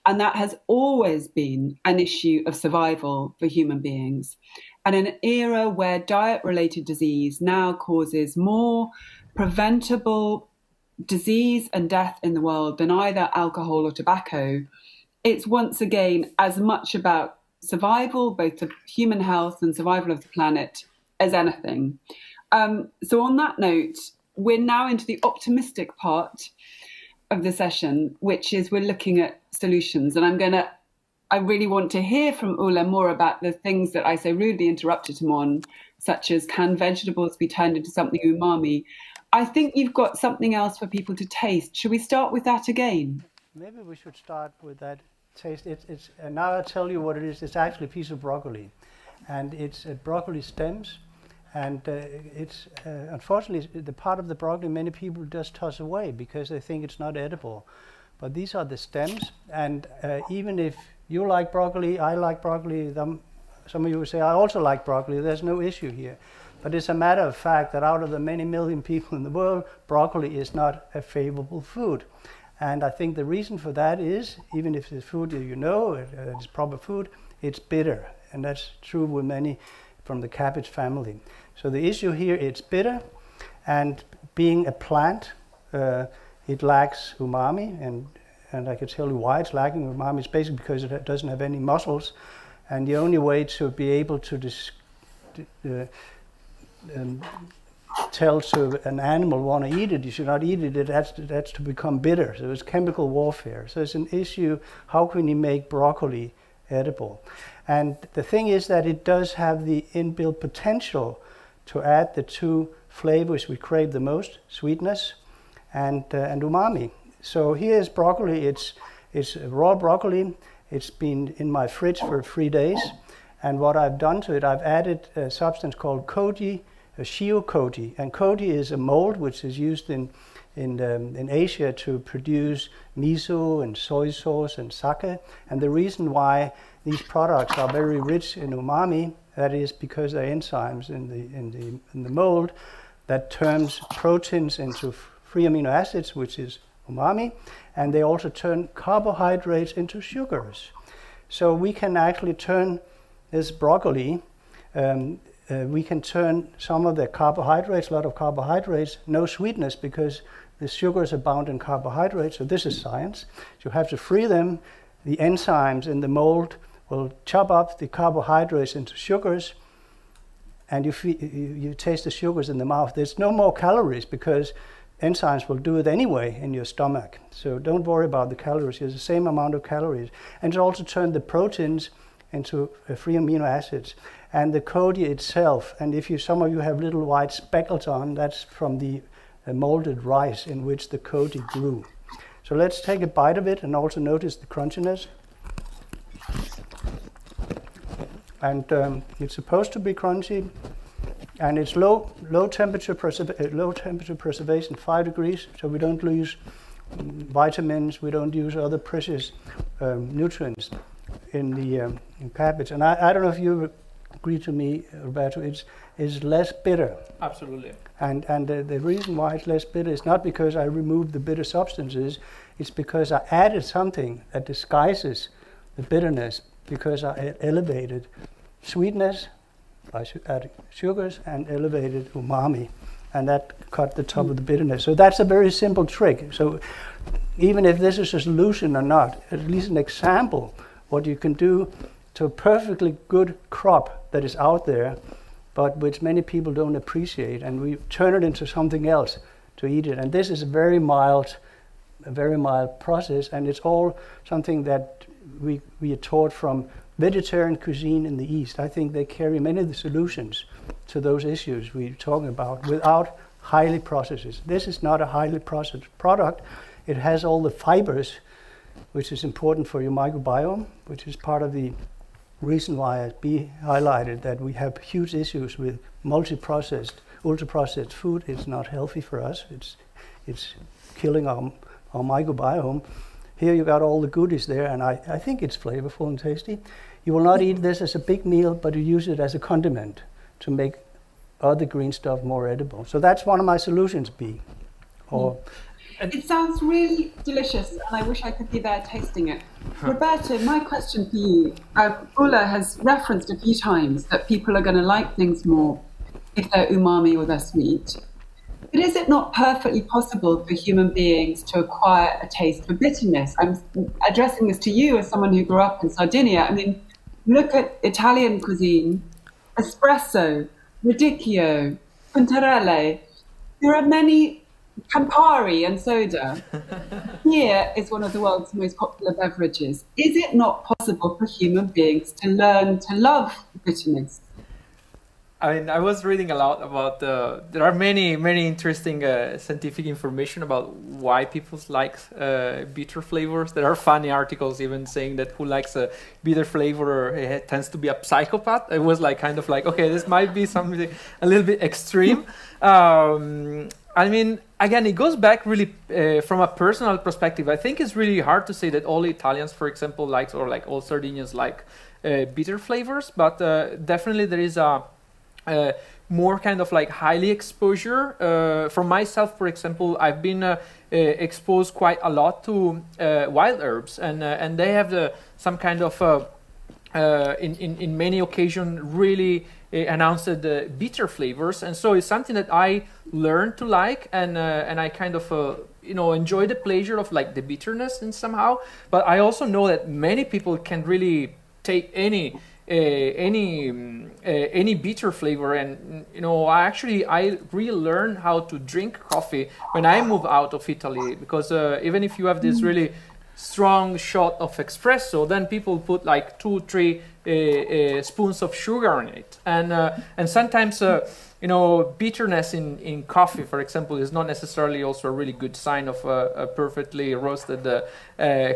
And that has always been an issue of survival for human beings. And in an era where diet-related disease now causes more preventable disease and death in the world than either alcohol or tobacco, it's once again as much about survival, both of human health and survival of the planet, as anything. So on that note, we're now into the optimistic part of the session, which is we're looking at solutions. And I really want to hear from Ole more about the things that I so rudely interrupted him on, such as can vegetables be turned into something umami? I think you've got something else for people to taste. Should we start with that again? Maybe we should start with that taste. It's now I'll tell you what it is. It's actually a piece of broccoli, and it's broccoli stems, and it's unfortunately the part of the broccoli many people just toss away because they think it's not edible. But these are the stems, and even if you like broccoli, I like broccoli, some of you will say I also like broccoli, there's no issue here. But it's a matter of fact that out of the many million people in the world, broccoli is not a favorable food. And I think the reason for that is, even if it's food you know, it's proper food, it's bitter. And that's true with many from the cabbage family. So the issue here, it's bitter, and being a plant, it lacks umami, and I can tell you why it's lacking umami. It's basically because it doesn't have any muscles, and the only way to be able to tell to an animal want to eat it, you should not eat it, that's to become bitter. So it's chemical warfare. So it's an issue, how can you make broccoli edible? And the thing is that it does have the inbuilt potential to add the two flavors we crave the most, sweetness and umami. So here's broccoli. It's raw broccoli. It's been in my fridge for 3 days. And what I've done to it, I've added a substance called koji, shio koji. And koji is a mold which is used in Asia to produce miso and soy sauce and sake. And the reason why these products are very rich in umami, that is because there are enzymes in the mold that turns proteins into free amino acids, which is umami, and they also turn carbohydrates into sugars. So we can actually turn this broccoli, we can turn some of the carbohydrates, a lot of carbohydrates, no sweetness because the sugars are bound in carbohydrates, so this is science. You have to free them. The enzymes in the mold will chop up the carbohydrates into sugars, and you taste the sugars in the mouth. There's no more calories because enzymes will do it anyway in your stomach. So don't worry about the calories. There's the same amount of calories. And it also turned the proteins into free amino acids. And the koji itself, and if some of you have little white speckles on, that's from the molded rice in which the koji grew. So let's take a bite of it and also notice the crunchiness. And it's supposed to be crunchy, and it's low temperature preservation, 5 degrees, so we don't lose vitamins, we don't use other precious nutrients in the cabbage. And I don't know if you agree to me, Roberto, it's less bitter. Absolutely. And the reason why it's less bitter is not because I removed the bitter substances, it's because I added something that disguises the bitterness, because I elevated sweetness by adding sugars and elevated umami, and that cut the top of the bitterness. So that's a very simple trick. So even if this is a solution or not, at least an example what you can do to a perfectly good crop that is out there, but which many people don't appreciate, and we turn it into something else to eat it. And this is a very mild process, and it's all something that we are taught from vegetarian cuisine in the East. I think they carry many of the solutions to those issues we're talking about without highly processed. This is not a highly processed product. It has all the fibers, which is important for your microbiome, which is part of the reason why I highlighted that we have huge issues with multi-processed, ultra-processed food. It's not healthy for us. It's killing our microbiome. Here you got all the goodies there, and I think it's flavorful and tasty. You will not eat this as a big meal, but you use it as a condiment to make other green stuff more edible. So that's one of my solutions, It sounds really delicious, and I wish I could be there tasting it. Roberto, my question for you, Ole has referenced a few times that people are going to like things more if they're umami or they're sweet. But is it not perfectly possible for human beings to acquire a taste for bitterness? I'm addressing this to you as someone who grew up in Sardinia. I mean, look at Italian cuisine, espresso, radicchio, puntarelle. There are many, Campari and soda. Beer is one of the world's most popular beverages. Is it not possible for human beings to learn to love bitterness? I mean, I was reading a lot about there are many interesting scientific information about why people like bitter flavors. There are funny articles even saying that who likes a bitter flavor tends to be a psychopath. It was like kind of like, okay, this might be something a little bit extreme. I mean, again, it goes back really from a personal perspective. I think it's really hard to say that all Italians, for example, likes, or like all Sardinians like bitter flavors, but definitely there is a more kind of like highly exposure. For myself, for example, I've been exposed quite a lot to wild herbs, and they have some kind of in many occasions really announced bitter flavors, and so it's something that I learned to like, and I kind of enjoy the pleasure of like the bitterness and somehow. But I also know that many people can really take any bitter flavor, and I really learned how to drink coffee when I moved out of Italy, because even if you have this really strong shot of espresso, then people put like 2-3 spoons of sugar on it, and sometimes you know, bitterness in coffee, for example, is not necessarily also a really good sign of a perfectly roasted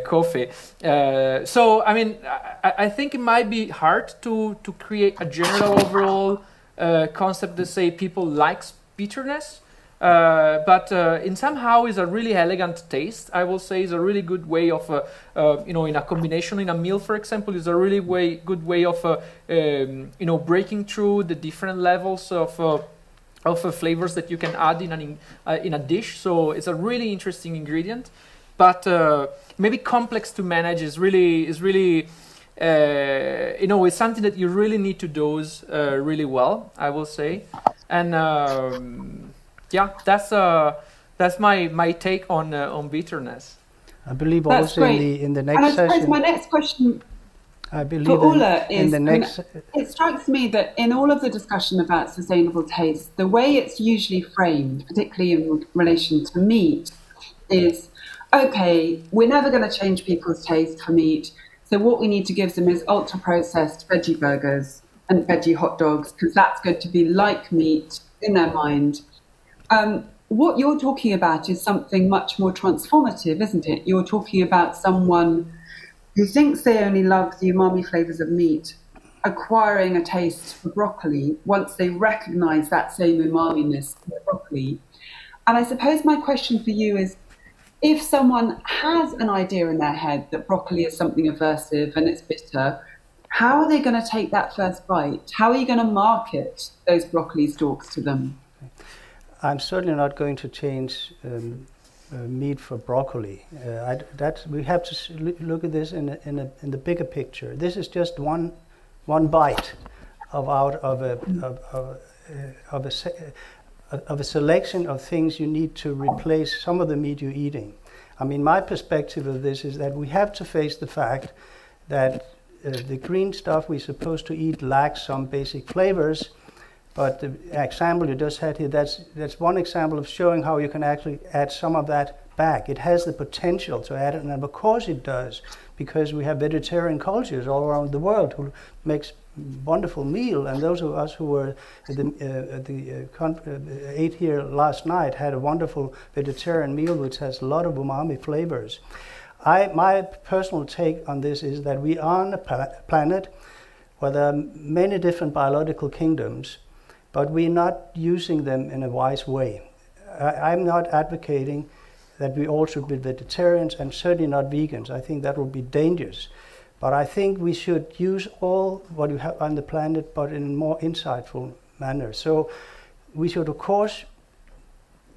coffee. So I mean, I think it might be hard to create a general overall concept to say people likes bitterness. But in somehow is a really elegant taste. I will say is a really good way of, you know, in a combination in a meal, for example, is a really good way of, you know, breaking through the different levels of flavors that you can add in a dish. So it's a really interesting ingredient, but maybe complex to manage is really you know, it's something that you really need to dose really well, I will say, and. Yeah, that's my take on bitterness. I believe That's also great. in the next session. My next question I believe for Ole in the next. It strikes me that in all of the discussion about sustainable taste, the way it's usually framed, particularly in relation to meat, is okay, we're never going to change people's taste for meat. So what we need to give them is ultra-processed veggie burgers and veggie hot dogs, because that's going to be like meat in their mind. What you're talking about is something much more transformative, isn't it? You're talking about someone who thinks they only love the umami flavors of meat, acquiring a taste for broccoli once they recognize that same umami-ness in the broccoli. And I suppose my question for you is, if someone has an idea in their head that broccoli is something aversive and it's bitter, how are they going to take that first bite? How are you going to market those broccoli stalks to them? I'm certainly not going to change meat for broccoli. We have to look at this in the bigger picture. This is just one bite of a selection of things you need to replace some of the meat you're eating. I mean, my perspective of this is that we have to face the fact that the green stuff we're supposed to eat lacks some basic flavors. But the example you just had here, that's one example of showing how you can actually add some of that back. It has the potential to add it, and of course it does, because we have vegetarian cultures all around the world who makes wonderful meal, and those of us who were ate here last night had a wonderful vegetarian meal which has a lot of umami flavors. My personal take on this is that we are on a planet where there are many different biological kingdoms, but we're not using them in a wise way. I'm not advocating that we all should be vegetarians, and certainly not vegans. I think that would be dangerous. But I think we should use all what we have on the planet, but in a more insightful manner. So we should, of course,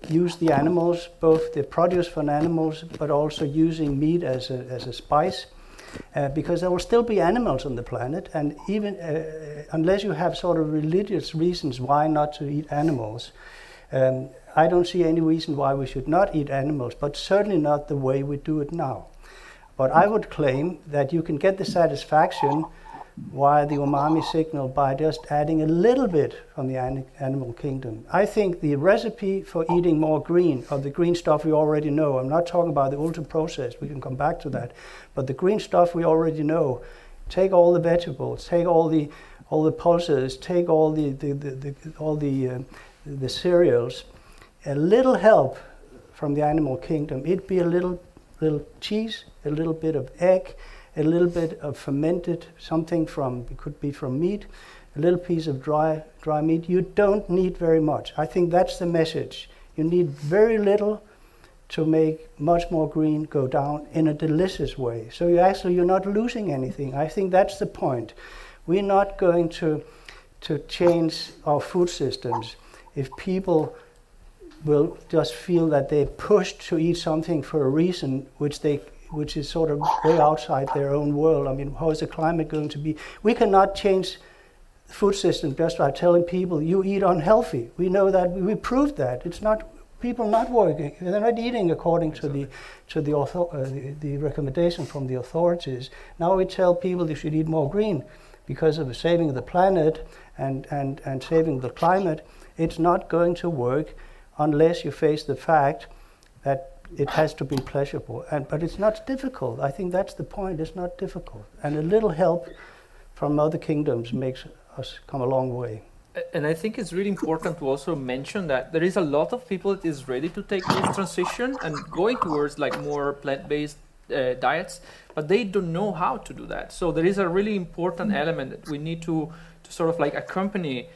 use the animals, both the produce from animals, but also using meat as a spice. Because there will still be animals on the planet, and even unless you have sort of religious reasons why not to eat animals, I don't see any reason why we should not eat animals, but certainly not the way we do it now. But I would claim that you can get the satisfaction via the umami signal by just adding a little bit from the animal kingdom. I think the recipe for eating more green, of the green stuff we already know, I'm not talking about the ultra-processed, we can come back to that, but the green stuff we already know, take all the vegetables, take all the pulses, take all the cereals, a little help from the animal kingdom. It'd be a little cheese, a little bit of egg, a little bit of fermented something from, it could be from meat, a little piece of dry meat. You don't need very much. I think that's the message. You need very little to make much more green go down in a delicious way. So you're not losing anything. I think that's the point. We're not going to change our food systems if people will just feel that they're pushed to eat something for a reason which is sort of way outside their own world. I mean, how is the climate going to be? We cannot change the food system just by telling people, you eat unhealthy. We know that, we proved that. It's not, people not working, they're not eating according to the recommendation from the authorities. Now we tell people they should eat more green because of saving the planet and saving the climate. It's not going to work unless you face the fact that it has to be pleasurable. But it's not difficult. I think that's the point. It's not difficult. And a little help from other kingdoms makes us come a long way. And I think it's really important to also mention that there is a lot of people that is ready to take this transition and going towards like more plant-based diets, but they don't know how to do that. So there is a really important element that we need to sort of like accompany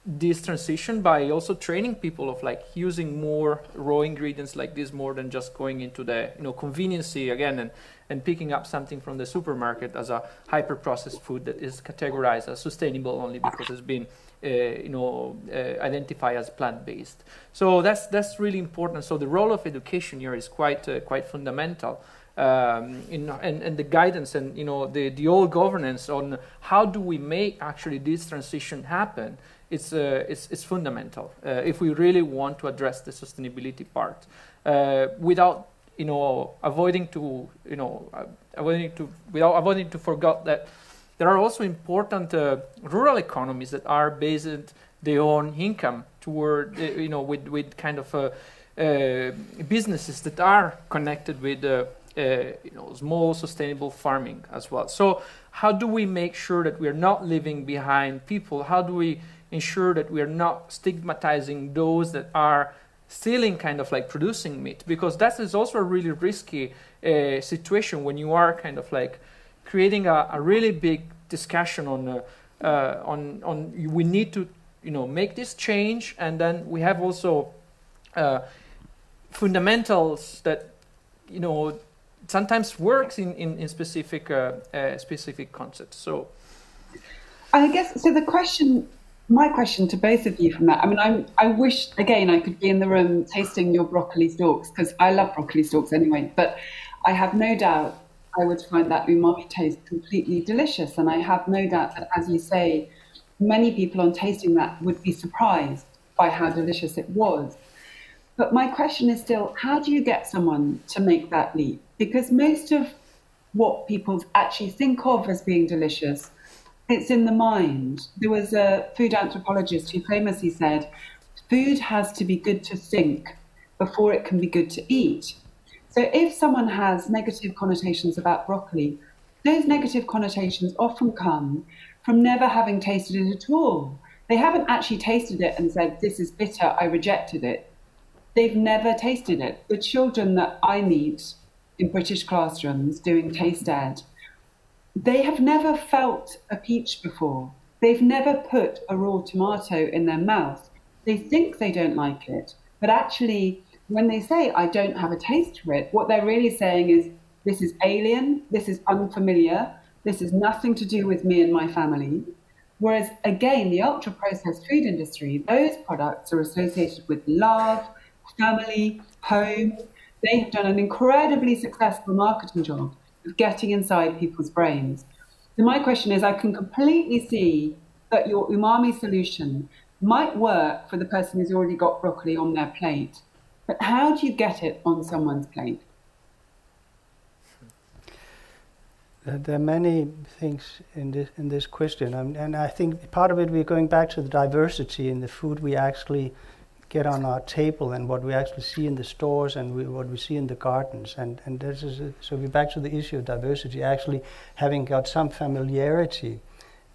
this transition by also training people of like using more raw ingredients like this, more than just going into the conveniency again and picking up something from the supermarket as a hyper processed food that is categorized as sustainable only because it's been identified as plant-based. So that's really important. So the role of education here is quite fundamental. And the guidance and the old governance on how do we make actually this transition happen, it's fundamental if we really want to address the sustainability part without avoiding to forget that there are also important rural economies that are based their own income toward with kind of businesses that are connected with small sustainable farming as well. So how do we make sure that we are not leaving behind people? How do we ensure that we are not stigmatizing those that are still in kind of like producing meat? Because that is also a really risky situation when you are kind of like creating a really big discussion on we need to make this change, and then we have also fundamentals that sometimes works in specific concepts. So I guess so. My question to both of you from that, I mean, I wish again I could be in the room tasting your broccoli stalks, because I love broccoli stalks anyway, but I have no doubt I would find that umami taste completely delicious. And I have no doubt that, as you say, many people on tasting that would be surprised by how delicious it was. But my question is still, how do you get someone to make that leap? Because most of what people actually think of as being delicious, it's in the mind. There was a food anthropologist who famously said, food has to be good to think before it can be good to eat. So if someone has negative connotations about broccoli, those negative connotations often come from never having tasted it at all. They haven't actually tasted it and said, this is bitter, I rejected it. They've never tasted it. The children that I meet in British classrooms doing taste ed, they have never felt a peach before. They've never put a raw tomato in their mouth. They think they don't like it, but actually, when they say, I don't have a taste for it, what they're really saying is, this is alien, this is unfamiliar, this is nothing to do with me and my family. Whereas, again, the ultra-processed food industry, those products are associated with love, family, home. They have done an incredibly successful marketing job of getting inside people's brains. So my question is, I can completely see that your umami solution might work for the person who's already got broccoli on their plate. But how do you get it on someone's plate? There are many things in this question, and I think part of it we're going back to the diversity in the food we actually get on our table and what we actually see in the stores and what we see in the gardens, and this is so we're back to the issue of diversity, actually having got some familiarity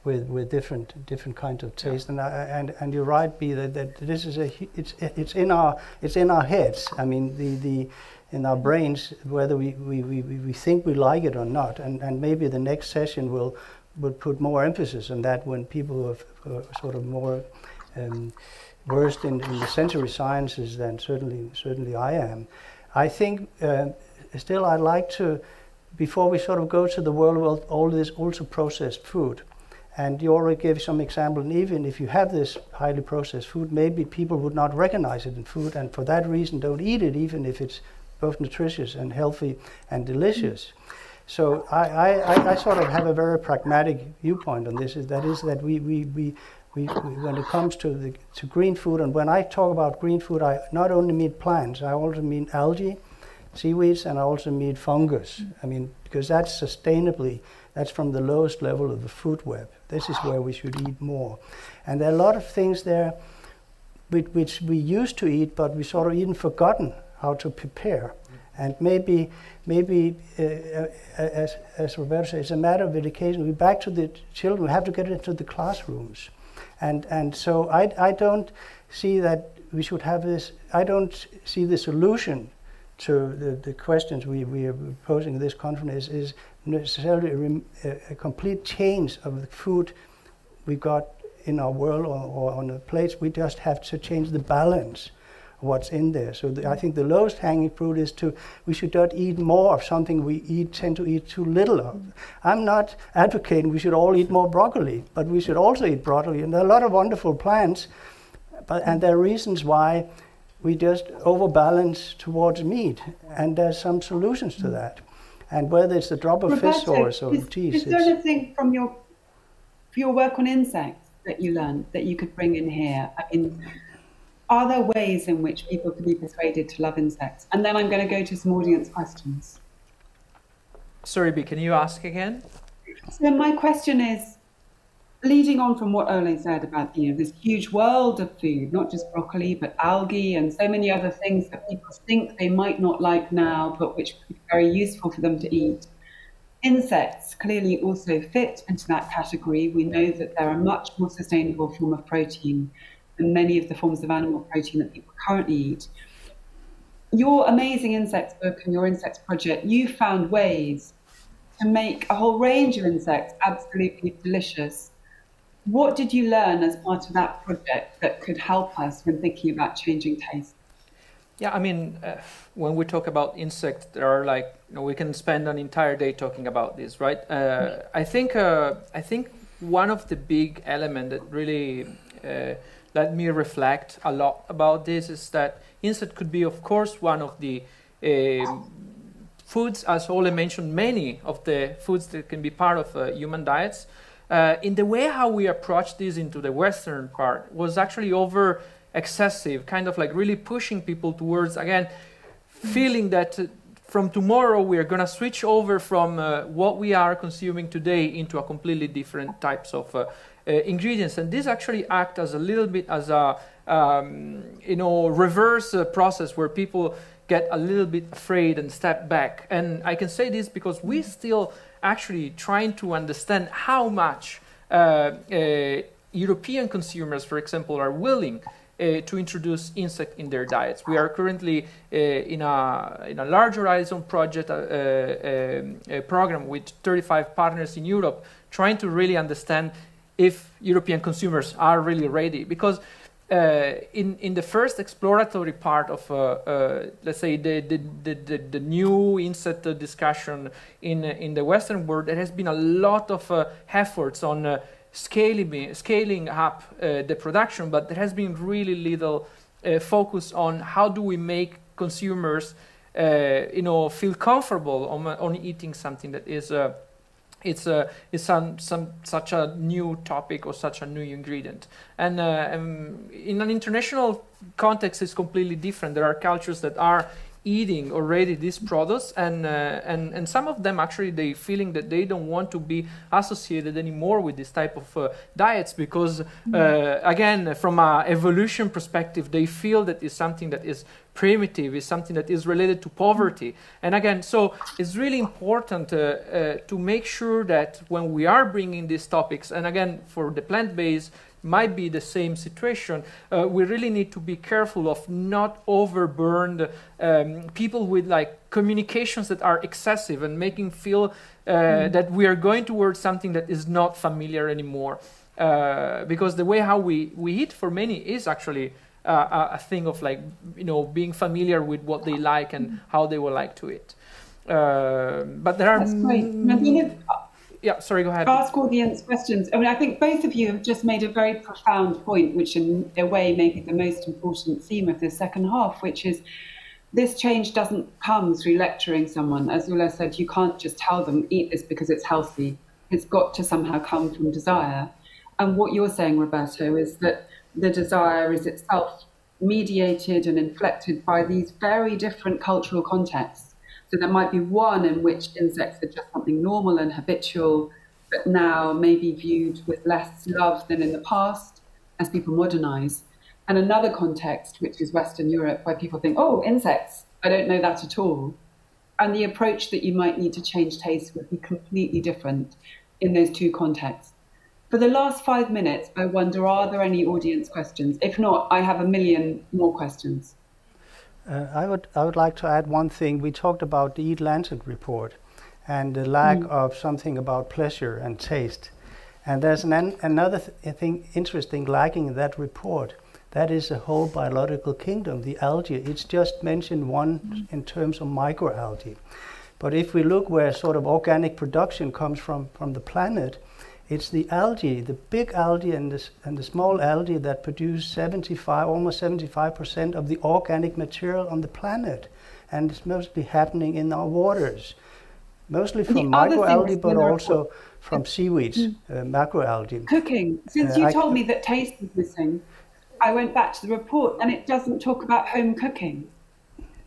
with different kinds of taste. Yeah. And you're right, B, that this is it's in our heads. I mean, in our brains, whether we think we like it or not, and maybe the next session will put more emphasis on that when people are sort of more versed in the sensory sciences than certainly I am. I think still I'd like to, before we sort of go to the world of all this ultra processed food. And you already gave some example, and even if you have this highly processed food, maybe people would not recognize it in food, and for that reason don't eat it, even if it's both nutritious and healthy and delicious. So I sort of have a very pragmatic viewpoint on this. That we when it comes to green food, and when I talk about green food, I not only mean plants, I also mean algae, seaweeds, and I also mean fungus. I mean, because that's that's from the lowest level of the food web. This is where we should eat more. And there are a lot of things there which we used to eat, but we sort of even forgotten how to prepare. And maybe as Roberto said, it's a matter of education. We're back to the children. We have to get into the classrooms. And so I don't see that we should have this. I don't see the solution to the questions we are posing in this conference is necessarily a complete change of the food we got in our world or on the plates. We just have to change the balance of what's in there. So I think the lowest hanging fruit is we should not eat more of something we tend to eat too little of. I'm not advocating we should all eat more broccoli, but we should also eat broccoli. And there are a lot of wonderful plants, and there are reasons why we just overbalance towards meat, and there's some solutions to that. And whether it's a drop of fish sauce or cheese. Is there anything from your work on insects that you learned that you could bring in here? I mean, are there ways in which people can be persuaded to love insects? And then I'm going to go to some audience questions. Sorry, B, can you ask again? So my question is, leading on from what Ole said about this huge world of food, not just broccoli, but algae and so many other things that people think they might not like now, but which would be very useful for them to eat. Insects clearly also fit into that category. We know that they're a much more sustainable form of protein than many of the forms of animal protein that people currently eat. Your amazing insects book and your insects project, you found ways to make a whole range of insects absolutely delicious. What did you learn as part of that project that could help us when thinking about changing taste? Yeah, I mean, when we talk about insects, there are we can spend an entire day talking about this, right? I think one of the big elements that really let me reflect a lot about this is that insect could be, of course, one of the foods, as Ole mentioned, many of the foods that can be part of human diets. In the way how we approach this into the Western part was actually over excessive, kind of like really pushing people towards, again, feeling that from tomorrow we are going to switch over from what we are consuming today into a completely different types of ingredients. And this actually act as a little bit as a reverse process where people get a little bit afraid and step back. And I can say this because we still actually trying to understand how much European consumers, for example, are willing to introduce insect in their diets. We are currently in a large horizon project program with 35 partners in Europe, trying to really understand if European consumers are really ready. Because in the first exploratory part of, let's say, the new insect discussion in the Western world, there has been a lot of efforts on scaling up the production, but there has been really little focus on how do we make consumers, feel comfortable on eating something that is such a new topic or such a new ingredient. And in an international context, it's completely different. There are cultures that are eating already these products, and some of them actually they feeling that they don't want to be associated anymore with this type of diets because again, from an evolution perspective, they feel that is something that is primitive, is something that is related to poverty. And again, so it's really important to make sure that when we are bringing these topics, and again for the plant-based might be the same situation, we really need to be careful of not overburn people with communications that are excessive and making feel that we are going towards something that is not familiar anymore. Because the way how we eat for many is actually a thing of being familiar with what they like and how they would like to eat. But there are... That's great. Yeah, sorry, go ahead. Ask audience questions. I mean, I think both of you have just made a very profound point, which in a way may be the most important theme of this second half, which is this change doesn't come through lecturing someone. As Ole said, you can't just tell them, eat this because it's healthy. It's got to somehow come from desire. And what you're saying, Roberto, is that the desire is itself mediated and inflected by these very different cultural contexts. So there might be one in which insects are just something normal and habitual, but now may be viewed with less love than in the past as people modernize. And another context, which is Western Europe, where people think, oh, insects, I don't know that at all. and the approach that you might need to change taste would be completely different in those two contexts. For the last 5 minutes, I wonder, are there any audience questions? If not, I have a million more questions. I would like to add one thing. We talked about the Eat Lancet report and the lack of something about pleasure and taste. And there's another thing interesting lacking in that report. That is a whole biological kingdom, the algae. It's just mentioned one in terms of microalgae. But if we look where sort of organic production comes from the planet, it's the algae, the big algae and the small algae that produce almost 75% of the organic material on the planet. And it's mostly happening in our waters. Mostly from microalgae, but also from seaweeds, macroalgae. Cooking. Since you told me that taste was missing, I went back to the report and it doesn't talk about home cooking,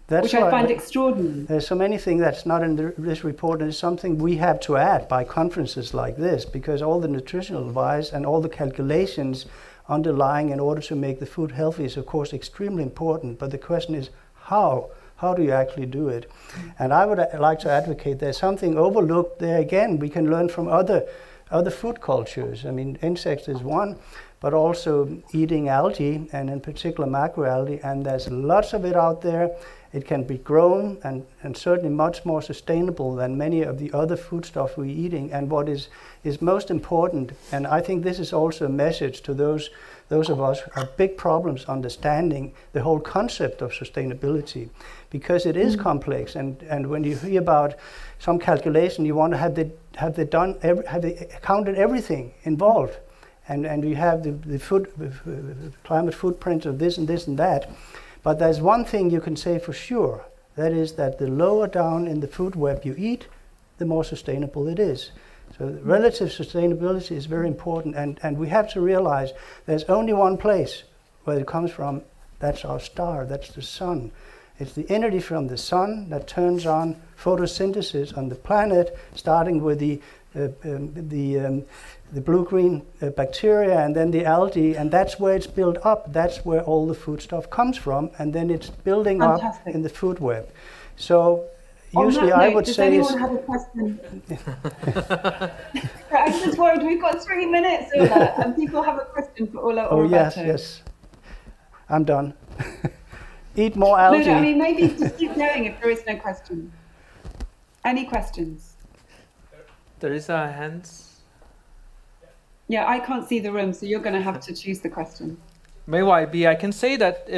which I find extraordinary. There's so many things that's not in this report, and it's something we have to add by conferences like this, because all the nutritional advice and all the calculations underlying in order to make the food healthy is of course extremely important, but the question is how? How do you actually do it? And I would like to advocate there's something overlooked there again. We can learn from other food cultures. I mean, insects is one, but also eating algae, and in particular macroalgae, and there's lots of it out there. It can be grown and certainly much more sustainable than many of the other foodstuff we're eating. And what is most important, and I think this is also a message to those of us who have big problems understanding the whole concept of sustainability, because it is complex. And when you hear about some calculation, you want to have they counted everything involved, and you have the climate footprint of this and this and that. But there's one thing you can say for sure, that is that the lower down in the food web you eat, the more sustainable it is. So relative sustainability is very important, and we have to realize there's only one place where it comes from. That's our star, that's the sun. It's the energy from the sun that turns on photosynthesis on the planet, starting with the blue-green bacteria and then the algae, and that's where it's built up. That's where all the food stuff comes from, and then it's building up in the food web. So usually I would say... Does anyone have a question? I was just worried, we've got 3 minutes, Ole, and people have a question for Ole or Roberto. Yes. I'm done. Eat more algae. No, I mean, maybe just keep going if there is no question. Any questions? There is a hand. Yeah, I can't see the room, so you're going to have to choose the question. May I be? I can say that,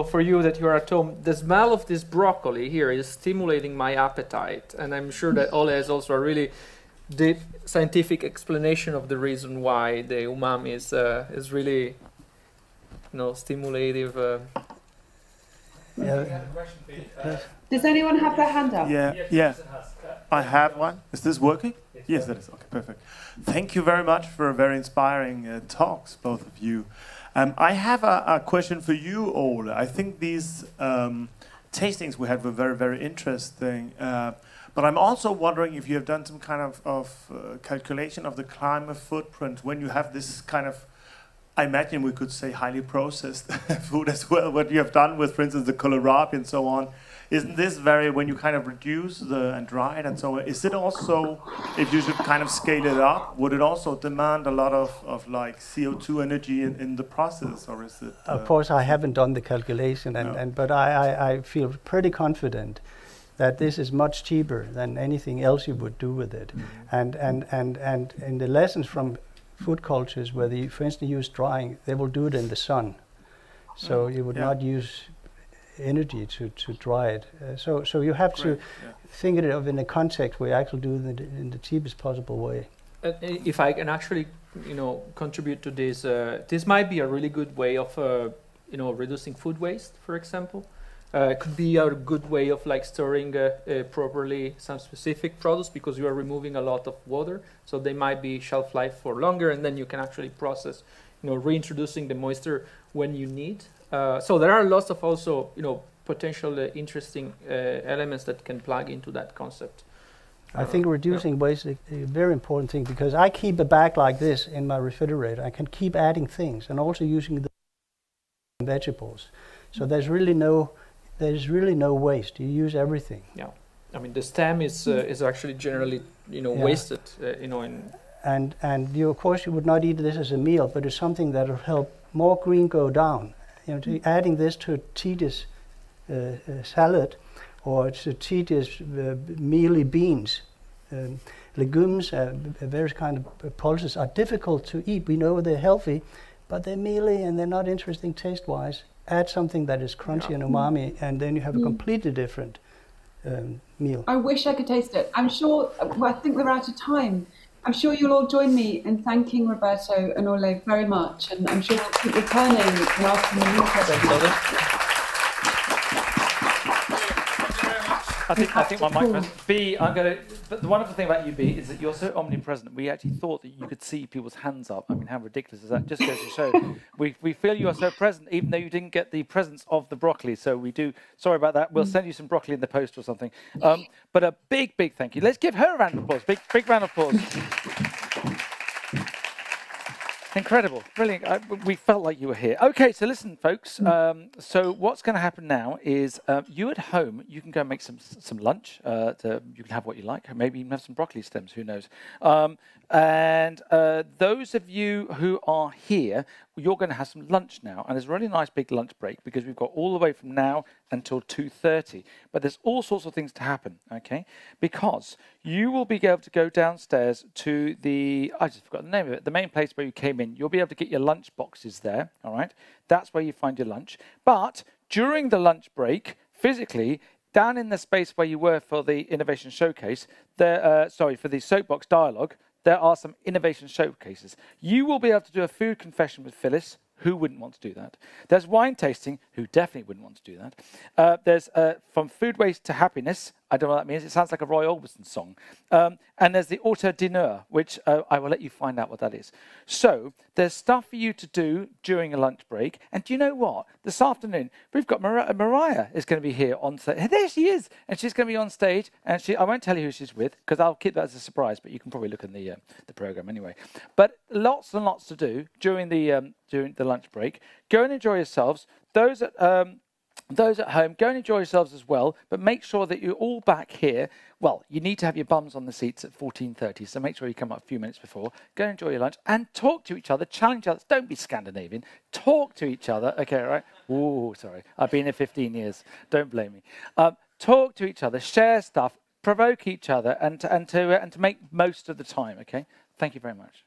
for you that you're at home, the smell of this broccoli here is stimulating my appetite. And I'm sure that Ole has also a really deep scientific explanation of the reason why the umami is really, stimulative. Does anyone have their hand up? Yeah. I have one. Is this working? Yes, that is. Okay, perfect. Thank you very much for very inspiring talks, both of you. I have a question for you, Ole. I think these tastings we had were very, very interesting. But I'm also wondering if you have done some kind of calculation of the climate footprint when you have this kind of, I imagine we could say highly processed food as well, what you have done with, for instance, the kohlrabi and so on. Isn't this when you kind of reduce and dry it and so on, is it also, if you should kind of scale it up, would it also demand a lot of like CO2 energy in the process, or is it? Of course, I haven't done the calculation, but I feel pretty confident that this is much cheaper than anything else you would do with it. Mm-hmm. And in the lessons from food cultures where they, for instance, use drying, they will do it in the sun. So you would not use energy to dry it. So you have to think of it in a context where you actually do it in the cheapest possible way. If I can actually, contribute to this, this might be a really good way of, reducing food waste, for example. It could be a good way of storing properly some specific products, because you are removing a lot of water, so they might be shelf life for longer, and then you can actually process, reintroducing the moisture when you need. So there are lots of also, potential interesting elements that can plug into that concept. I think reducing waste is a very important thing, because I keep a bag like this in my refrigerator. I can keep adding things and also using the vegetables. So there's really no waste. You use everything. Yeah. I mean, the stem is actually generally, wasted, And you, of course, you would not eat this as a meal, but it's something that will help more green go down. Adding this to a tedious salad, or to tedious mealy beans. Legumes, various kind of pulses are difficult to eat. We know they're healthy, but they're mealy and they're not interesting taste-wise. Add something that is crunchy and umami, and then you have a completely different meal. I wish I could taste it. I'm sure, I think we're out of time. I'm sure you'll all join me in thanking Roberto and Ole very much, and I'm sure we'll keep returning and asking them more questions. I think my microphone. B, but the wonderful thing about you, B, is that you're so omnipresent. We actually thought that you could see people's hands up. I mean, how ridiculous is that? Just goes to show. We feel you are so present, even though you didn't get the presence of the broccoli. So we do. Sorry about that. We'll send you some broccoli in the post or something. But a big, big thank you. Let's give her a round of applause. Big round of applause. Incredible, brilliant. We felt like you were here. Okay, so listen, folks. So what's going to happen now is you at home, you can go and make some lunch. You can have what you like. Maybe even have some broccoli stems, who knows. And those of you who are here, you're going to have some lunch now. And there's a really nice big lunch break because we've got all the way from now until 2:30. But there's all sorts of things to happen, okay? Because you will be able to go downstairs to I just forgot the name of it, the main place where you came in. You'll be able to get your lunch boxes there, all right? That's where you find your lunch. But during the lunch break, physically, down in the space where you were for the innovation showcase, for the soapbox dialogue, there are some innovation showcases. You will be able to do a food confession with Phyllis. Who wouldn't want to do that? There's wine tasting. Who definitely wouldn't want to do that? There's from food waste to happiness. I don't know what that means. It sounds like a Roy Orbison song. And there's the auto dinner, which I will let you find out what that is. So there's stuff for you to do during a lunch break. And do you know what? This afternoon, we've got Mariah is going to be here on stage. There she is. And she's going to be on stage. And I won't tell you who she's with because I'll keep that as a surprise, but you can probably look in the program anyway. But lots and lots to do during the lunch break. Go and enjoy yourselves. Those at home, go and enjoy yourselves as well, but make sure that you're all back here. Well, you need to have your bums on the seats at 14:30, so make sure you come up a few minutes before. Go and enjoy your lunch and talk to each other, challenge others. Don't be Scandinavian. Talk to each other. Okay, all right? Ooh, sorry. I've been here 15 years. Don't blame me. Talk to each other, share stuff, provoke each other, and to make most of the time, okay? Thank you very much.